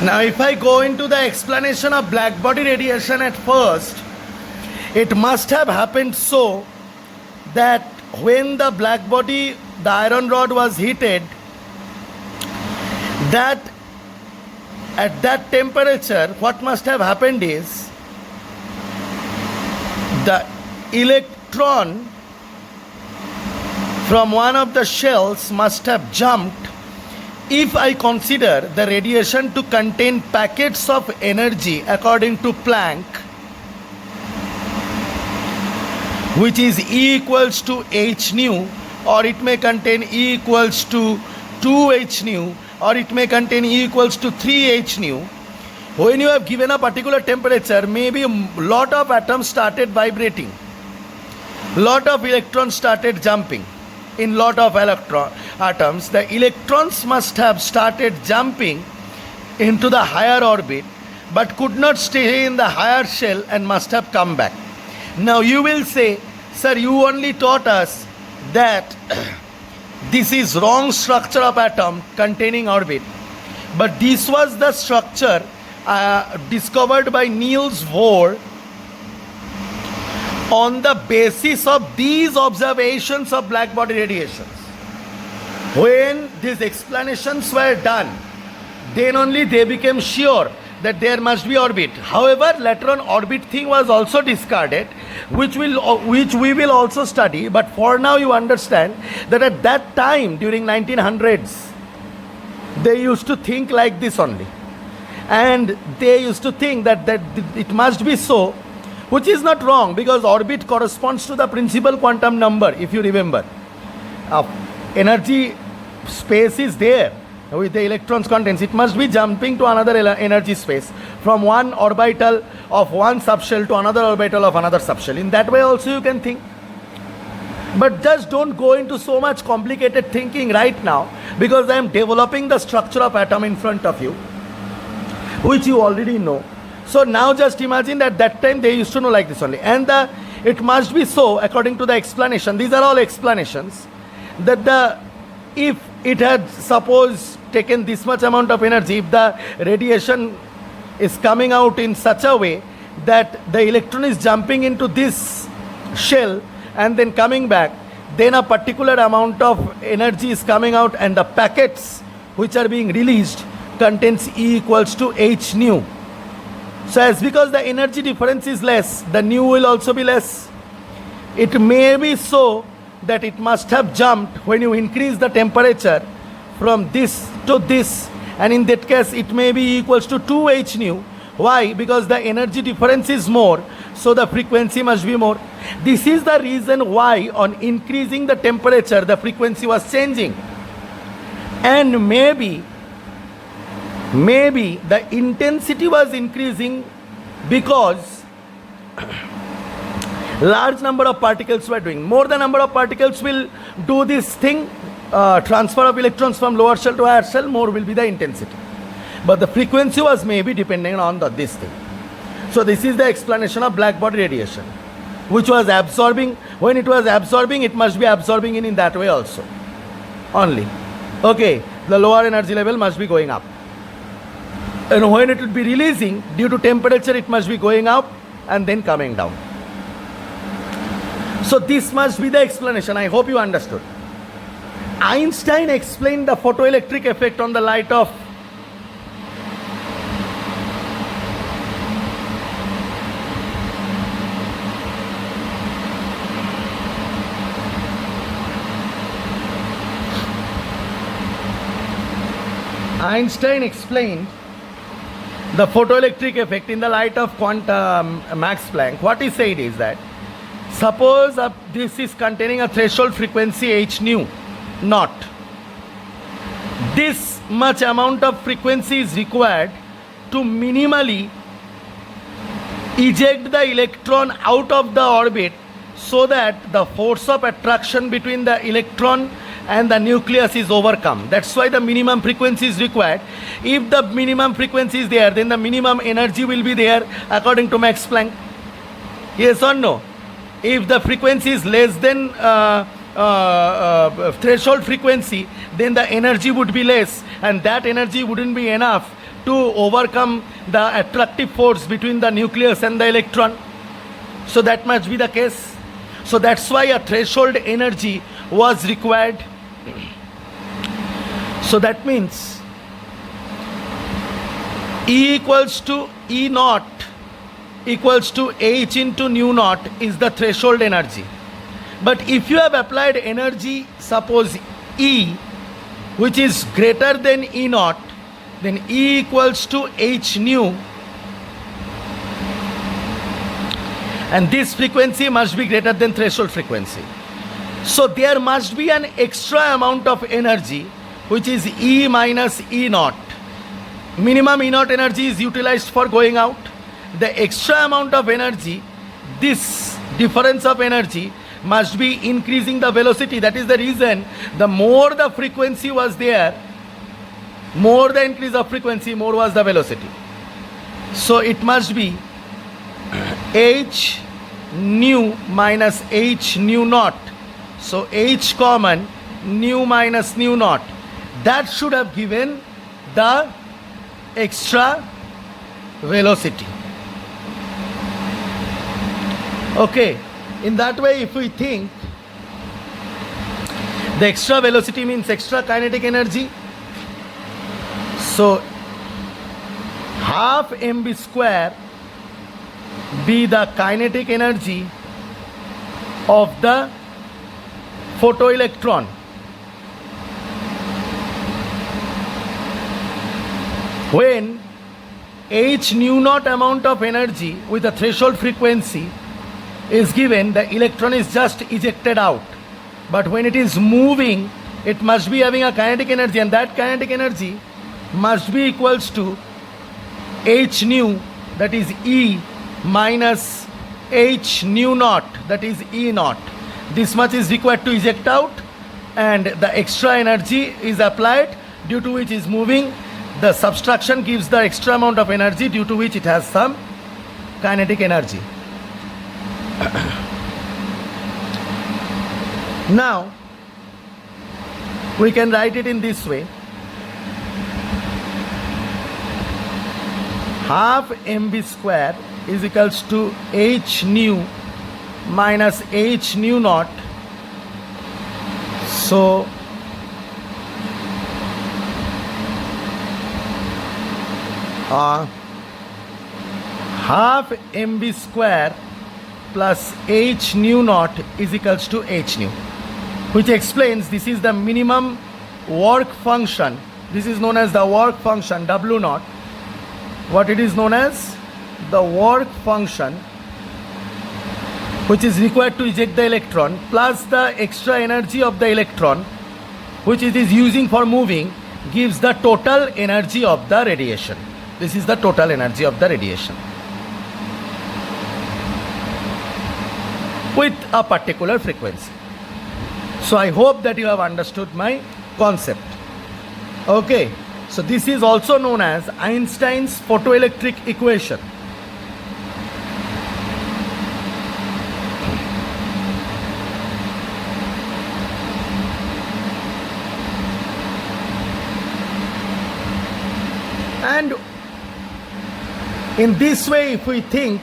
now if I go into the explanation of black body radiation at first, It must have happened so that when the black body, the iron rod was heated, that at that temperature, what must have happened is the electron from one of the shells must have jumped. If I consider the radiation to contain packets of energy according to Planck, which is E equals to h nu, or it may contain E equals to 2h nu, or it may contain E equals to 3h nu. When you have given a particular temperature, maybe a lot of atoms started vibrating, lot of electrons started jumping. In lot of atoms, the electrons must have started jumping into the higher orbit, but could not stay in the higher shell and must have come back. Now you will say, sir, you only taught us that this is wrong structure of atom containing orbit, but this was the structure discovered by Niels Bohr on the basis of these observations of black body radiations. When these explanations were done, then only they became sure that there must be orbit. However, later on orbit thing was also discarded, which we will also study. But for now you understand that at that time, during 1900s, they used to think like this only. And they used to think that it must be so, which is not wrong, because orbit corresponds to the principal quantum number, if you remember. Energy space is there with the electrons contents. It must be jumping to another energy space from one orbital of one subshell to another orbital of another subshell. In that way also you can think. But just don't go into so much complicated thinking right now, because I am developing the structure of atom in front of you, which you already know. So now just imagine that that time they used to know like this only. And it must be so according to the explanation. These are all explanations. That if it had suppose taken this much amount of energy, if the radiation is coming out in such a way that the electron is jumping into this shell and then coming back, then a particular amount of energy is coming out, and the packets which are being released contains E equals to h nu. So as because the energy difference is less, the nu will also be less. It may be so that it must have jumped when you increase the temperature from this to this, and in that case it may be equals to 2h nu. Why? Because the energy difference is more, so the frequency must be more. This is the reason why on increasing the temperature the frequency was changing. And maybe the intensity was increasing because large number of particles were doing. More the number of particles will do this thing, transfer of electrons from lower shell to higher shell, more will be the intensity. But the frequency was maybe depending on this thing. So this is the explanation of black body radiation, which was absorbing. When it was absorbing, it must be absorbing in that way also only. Okay, the lower energy level must be going up. And when it will be releasing, due to temperature, it must be going up and then coming down. So this must be the explanation. I hope you understood. Einstein explained the photoelectric effect on the light of the photoelectric effect in the light of quantum Max Planck. What he said is that suppose this is containing a threshold frequency h nu naught. This much amount of frequency is required to minimally eject the electron out of the orbit, so that the force of attraction between the electron and the nucleus is overcome. That's why the minimum frequency is required. If the minimum frequency is there, then the minimum energy will be there according to Max Planck. Yes or no? If the frequency is less than threshold frequency, then the energy would be less, and that energy wouldn't be enough to overcome the attractive force between the nucleus and the electron. So that must be the case. So that's why a threshold energy was required. So that means E equals to E naught equals to H into nu naught is the threshold energy. But if you have applied energy, suppose E, which is greater than E naught, then E equals to H nu, and this frequency must be greater than threshold frequency. So there must be an extra amount of energy, which is E minus E naught. Minimum E naught energy is utilized for going out. The extra amount of energy, this difference of energy, must be increasing the velocity. That is the reason the more the frequency was there, more the increase of frequency, more was the velocity. So it must be H nu minus H nu naught. So H common, nu minus nu naught. That should have given the extra velocity. Okay, in that way, if we think, the extra velocity means extra kinetic energy. So half mv square be the kinetic energy of the photoelectron. When H nu naught amount of energy with a threshold frequency is given, the electron is just ejected out. But when it is moving, it must be having a kinetic energy, and that kinetic energy must be equals to H nu, that is E, minus H nu naught, that is E naught. This much is required to eject out, and the extra energy is applied, due to which is moving. The subtraction gives the extra amount of energy, due to which it has some kinetic energy. Now we can write it in this way: half mv square is equals to H nu minus H nu naught. So half mv square plus H nu naught is equals to H nu, which explains this is the minimum work function. This is known as the work function W naught. What it is known as? The work function, which is required to eject the electron, plus the extra energy of the electron, which it is using for moving, gives the total energy of the radiation. This is the total energy of the radiation with a particular frequency. So I hope that you have understood my concept. Okay, so this is also known as Einstein's photoelectric equation. And in this way, if we think,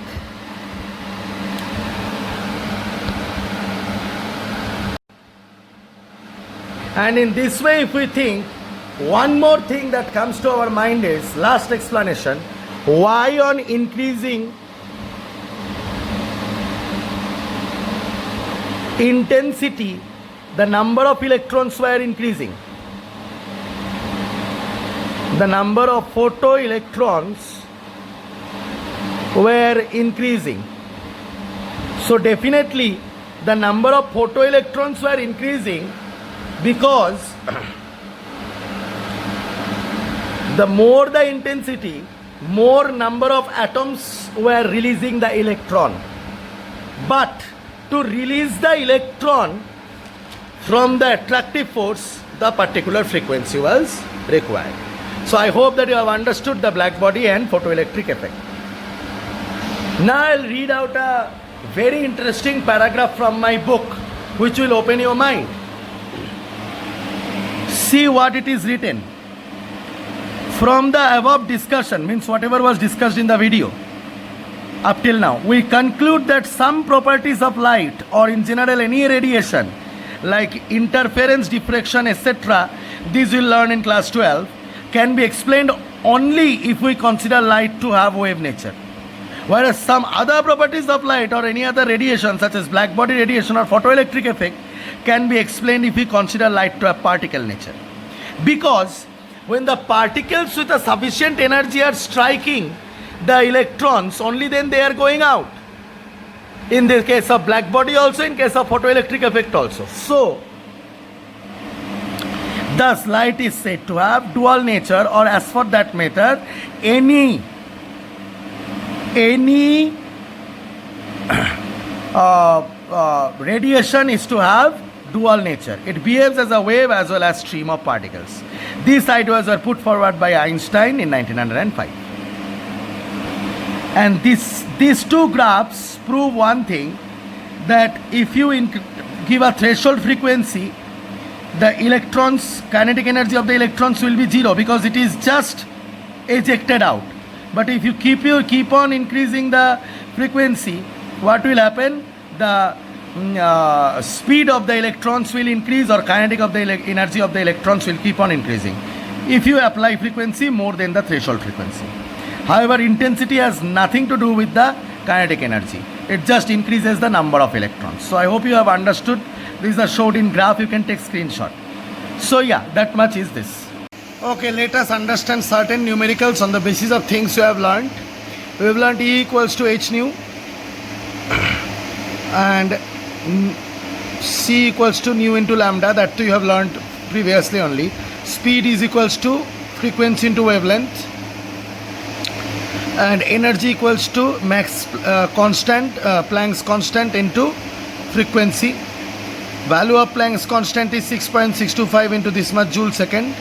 one more thing that comes to our mind is, last explanation, why on increasing intensity, the number of electrons were increasing. The number of photoelectrons were increasing. So definitely the number of photoelectrons were increasing, because the more the intensity, more number of atoms were releasing the electron. But to release the electron from the attractive force, the particular frequency was required. So I hope that you have understood the black body and photoelectric effect. Now I'll read out a very interesting paragraph from my book, which will open your mind. See what it is written. From the above discussion, means whatever was discussed in the video, up till now. We conclude that some properties of light, or in general any radiation, like interference, diffraction, etc., these we'll learn in class 12, can be explained only if we consider light to have wave nature. Whereas some other properties of light or any other radiation, such as black body radiation or photoelectric effect, can be explained if we consider light to have particle nature. Because when the particles with a sufficient energy are striking the electrons, only then they are going out. In the case of black body also, in case of photoelectric effect also. So, thus light is said to have dual nature, or as for that matter, any radiation is to have dual nature. It behaves as a wave as well as stream of particles. These ideas were put forward by Einstein in 1905. And these two graphs prove one thing, that if you give a threshold frequency, the electrons, kinetic energy of the electrons will be zero, because it is just ejected out. But if you keep on increasing the frequency, what will happen? The speed of the electrons will increase, or kinetic of the energy of the electrons will keep on increasing if you apply frequency more than the threshold frequency. However, intensity has nothing to do with the kinetic energy. It just increases the number of electrons. So I hope you have understood. These are showed in graph. You can take screenshot. So yeah, that much is this. Okay, let us understand certain numericals on the basis of things you have learned. We have learned E equals to h nu and C equals to nu into lambda. That too you have learned previously only. Speed is equals to frequency into wavelength, and energy equals to max constant, Planck's constant into frequency. Value of Planck's constant is 6.625 into this much joule second.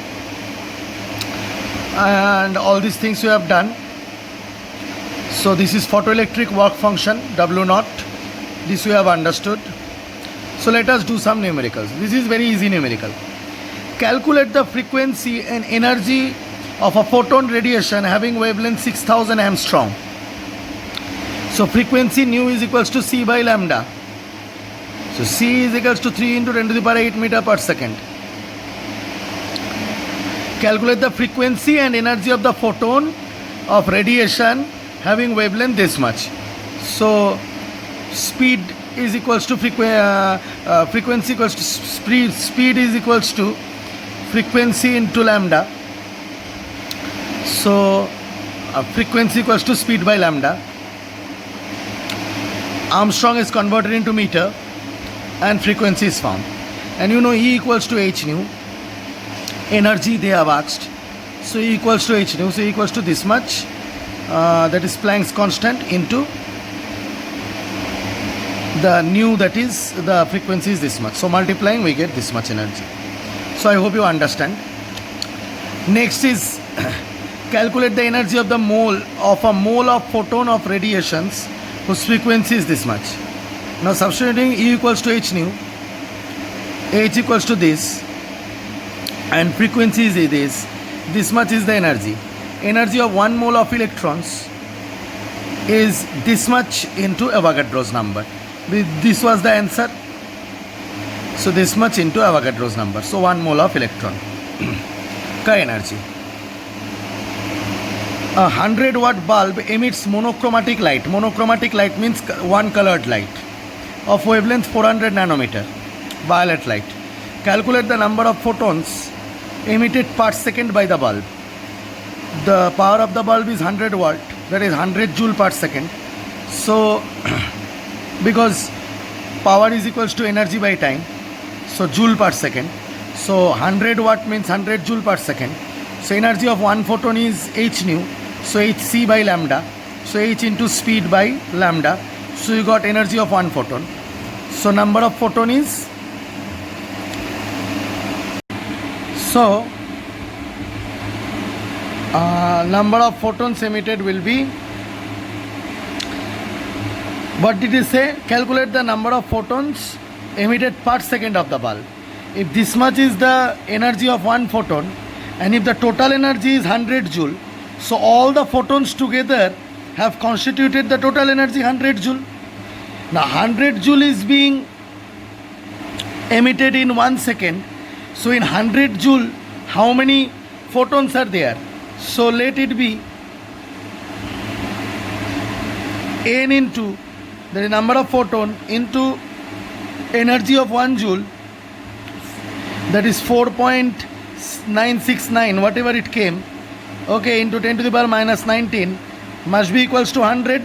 And all these things you have done. So this is photoelectric work function, W naught. This you have understood. So let us do some numericals. This is very easy numerical. Calculate the frequency and energy of a photon radiation having wavelength 6000 Armstrong. So frequency nu is equals to C by lambda. So C is equals to 3 into 10 to the power 8 meter per second. Calculate the frequency and energy of the photon of radiation having wavelength this much. So speed is equals to frequency equals to speed is equals to frequency into lambda. So frequency equals to speed by lambda. Armstrong is converted into meter and frequency is found. And you know E equals to h nu. Energy they have asked. So E equals to h nu. So E equals to this much. That is Planck's constant into the nu, that is the frequency is this much. So multiplying we get this much energy. So I hope you understand. Next is calculate the energy of the mole of a mole of photon of radiations whose frequency is this much. Now substituting E equals to h nu, h equals to this, and frequency is this. This much is the energy. Energy of 1 mole of electrons is this much into Avogadro's number. This was the answer. So this much into Avogadro's number. So 1 mole of electron ka energy. A 100-watt bulb emits monochromatic light. Monochromatic light means one colored light of wavelength 400 nanometer, violet light. Calculate the number of photons emitted per second by the bulb. The power of the bulb is 100 watt, that is 100 joule per second. So because power is equals to energy by time, so joule per second. So 100 watt means 100 joule per second. So energy of one photon is h nu. So hc by lambda. So h into speed by lambda. So you got energy of one photon. So number of photon is, so number of photons emitted will be, what did he say? Calculate the number of photons emitted per second of the bulb. If this much is the energy of one photon, and if the total energy is 100 joule, so all the photons together have constituted the total energy 100 joule. Now 100 joule is being emitted in 1 second. So in 100 joule, how many photons are there? So let it be n into the number of photon into energy of 1 joule, that is 4.969, whatever it came, okay, into 10 to the power minus 19 must be equals to 100.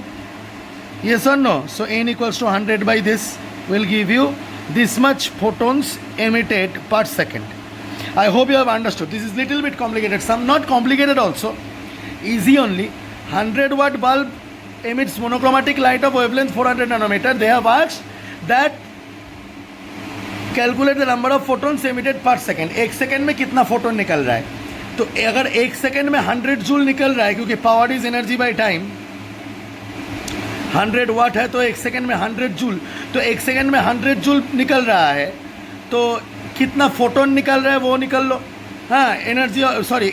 Yes or no? So n equals to 100 by this will give you this much photons emitted per second. I hope you have understood. This is little bit complicated, some not complicated also, easy only. 100 watt bulb emits monochromatic light of wavelength 400 nanometer. They have asked that calculate the number of photons emitted पर second. एक second में कितना photon निकल रहा है. तो अगर एक सेकेंड में 100 जूल निकल रहा है, क्योंकि power is energy by time, 100 वाट है तो एक सेकेंड में 100 जूल, तो एक सेकेंड में 100 जूल निकल रहा है, तो कितना फोटोन निकल रहा है वो निकल लो. हाँ, एनर्जी सॉरी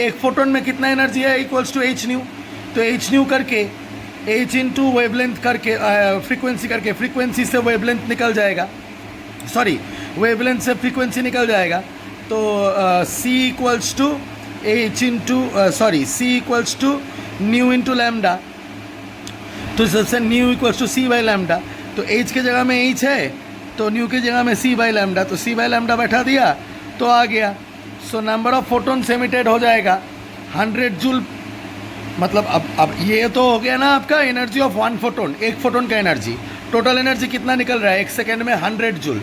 एक फोटोन में कितना एनर्जी है इक्वल्स टू एच न्यू. तो एच न्यू करके एच इंटू वेवलेंथ करके फ्रीक्वेंसी करके फ्रीक्वेंसी से वेवलेंथ निकल जाएगा, सॉरी वेवलेंथ से फ्रीक्वेंसी निकल जाएगा. तो c equals to h into sorry c equals to nu into lambda. तो इससे nu equals to c by lambda. तो एच के जगह में एच है तो न्यू की जगह में सी बाई लैम्डा, तो सी बाई लैम्डा बैठा दिया तो आ गया. So number of photons emitted हो जाएगा 100 जूल. मतलब अब ये तो हो गया ना आपका एनर्जी ऑफ 1 फोटोन, एक फोटोन का एनर्जी. टोटल एनर्जी कितना निकल रहा है एक सेकेंड में 100 जूल.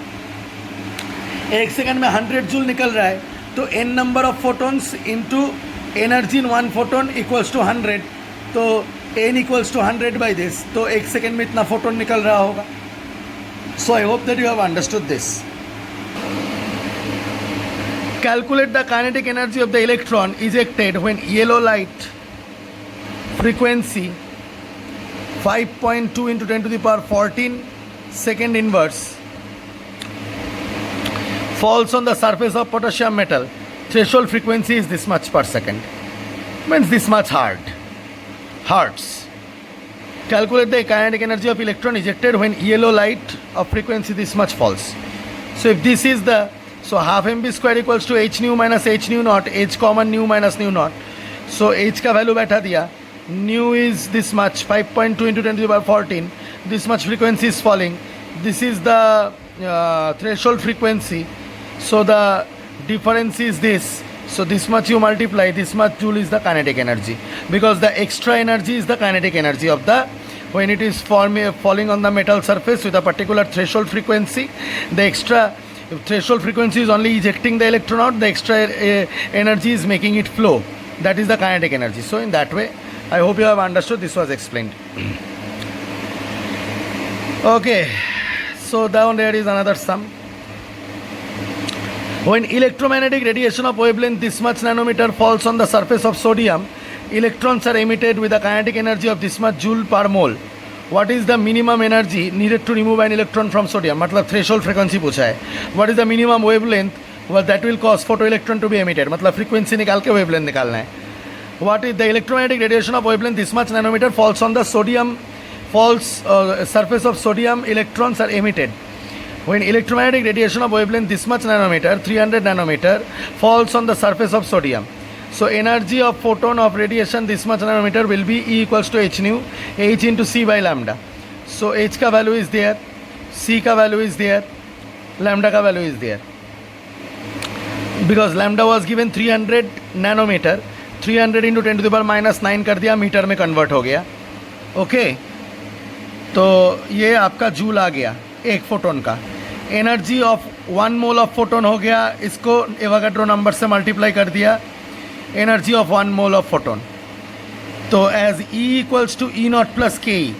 एक सेकेंड में 100 जूल निकल रहा है, तो n number of photons into energy in 1 photon equals to 100. तो n equals to 100 by this. तो एक सेकेंड में इतना फोटोन निकल रहा होगा. So I hope that you have understood this. Calculate the kinetic energy of the electron ejected when yellow light frequency 5.2 into 10 to the power 14 second inverse falls on the surface of potassium metal. Threshold frequency is this much per second. Means this much hertz. Calculate the kinetic energy of electron ejected when yellow light of frequency this much falls. So if this is the, so half mv square equals to h nu minus h nu naught, h common nu minus nu naught. So h का value बैठा दिया, nu is this much 5.2 into 10 to the power 14. This much frequency is falling. This is the threshold frequency. So the difference is this. So this much you multiply, this much joule is the kinetic energy, because the extra energy is the kinetic energy of the, when it is falling on the metal surface with a particular threshold frequency. The extra threshold frequency is only ejecting the electron out, the extra energy is making it flow. That is the kinetic energy. So in that way, I hope you have understood. This was explained. Okay, so down there is another sum. When electromagnetic radiation of wavelength this much nanometer falls on the surface of sodium, electrons are emitted with a kinetic energy of this much joule per mole. What is the minimum energy needed to remove an electron from sodium? मतलब threshold frequency पूछा है. What is the minimum wavelength that will cause photoelectron to be emitted? मतलब frequency निकाल के wavelength निकालना है. What is the electromagnetic radiation of wavelength this much nanometer falls on the sodium, surface of sodium, electrons are emitted. When electromagnetic radiation of wavelength this much nanometer, 300 nanometer, falls on the surface of sodium. So energy of photon of radiation this much nanometer will be E equals to h nu, h into c by lambda. So h का value is there, c का value is there, lambda का value is there. Because lambda was given 300 nanometer, 300 into 10 to the power minus 9 कर दिया, metre में convert हो गया. Okay, तो ये आपका जूल आ गया एक फोटोन का. Energy of 1 mole of photon हो गया, इसको एवोगाड्रो नंबर से मल्टीप्लाई कर दिया, energy of 1 mole of photon. तो as E equals to E not plus K E,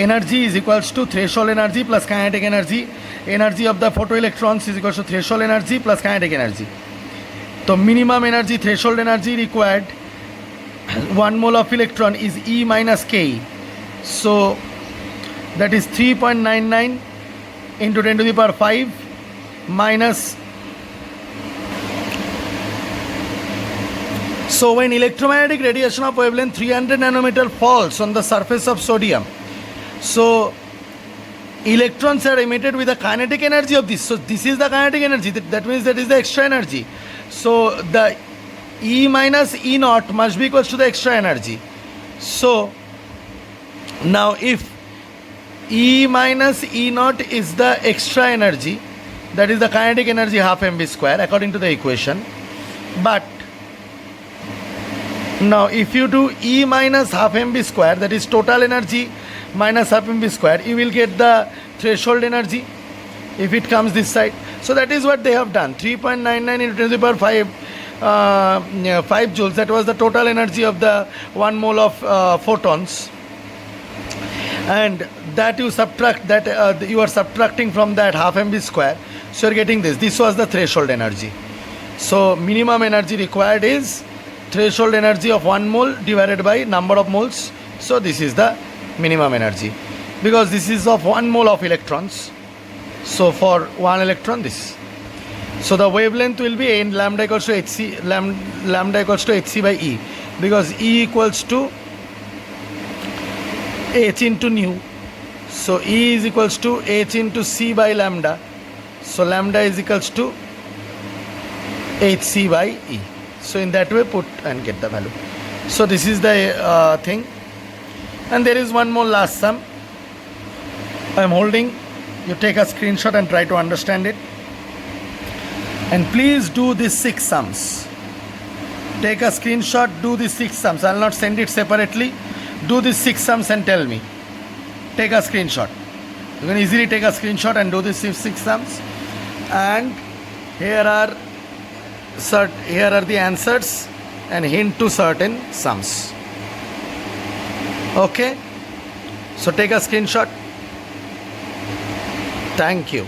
energy is equals to threshold energy plus kinetic energy. Energy of the photo electrons is equals to threshold energy plus kinetic energy. तो minimum energy threshold energy required 1 mole of electron is E minus के ई. सो that is 3.99 into 10 to the power 5 minus So when electromagnetic radiation of wavelength 300 nanometer falls on the surface of sodium, so electrons are emitted with the kinetic energy of this. So this is the kinetic energy. That means that is the extra energy. So the E minus E naught must be equals to the extra energy. So now if E minus E naught is the extra energy, that is the kinetic energy half mv square according to the equation. But now if you do E minus half mv square, that is total energy minus half mv square, you will get the threshold energy if it comes this side. So that is what they have done. 3.99 into 10 to the power 5 joules, that was the total energy of the 1 mole of photons, and that you subtract, that you are subtracting from that half mv square, so you are getting this was the threshold energy. So minimum energy required is threshold energy of 1 mole divided by number of moles. So this is the minimum energy, because this is of 1 mole of electrons. So for 1 electron, this. So the wavelength will be in lambda equals to hc, lambda equals to hc by E, because E equals to h into nu. So E is equals to h into c by lambda. So lambda is equals to hc by E. So in that way put and get the value. So this is the thing. And there is one more last sum I am holding. You take a screenshot and try to understand it. And please do these 6 sums. Take a screenshot, do these 6 sums. I will not send it separately. Do these 6 sums and tell me. Take a screenshot. You can easily take a screenshot and do these 6 sums. And here are the answers and hint to certain sums. Okay? So take a screenshot. Thank you.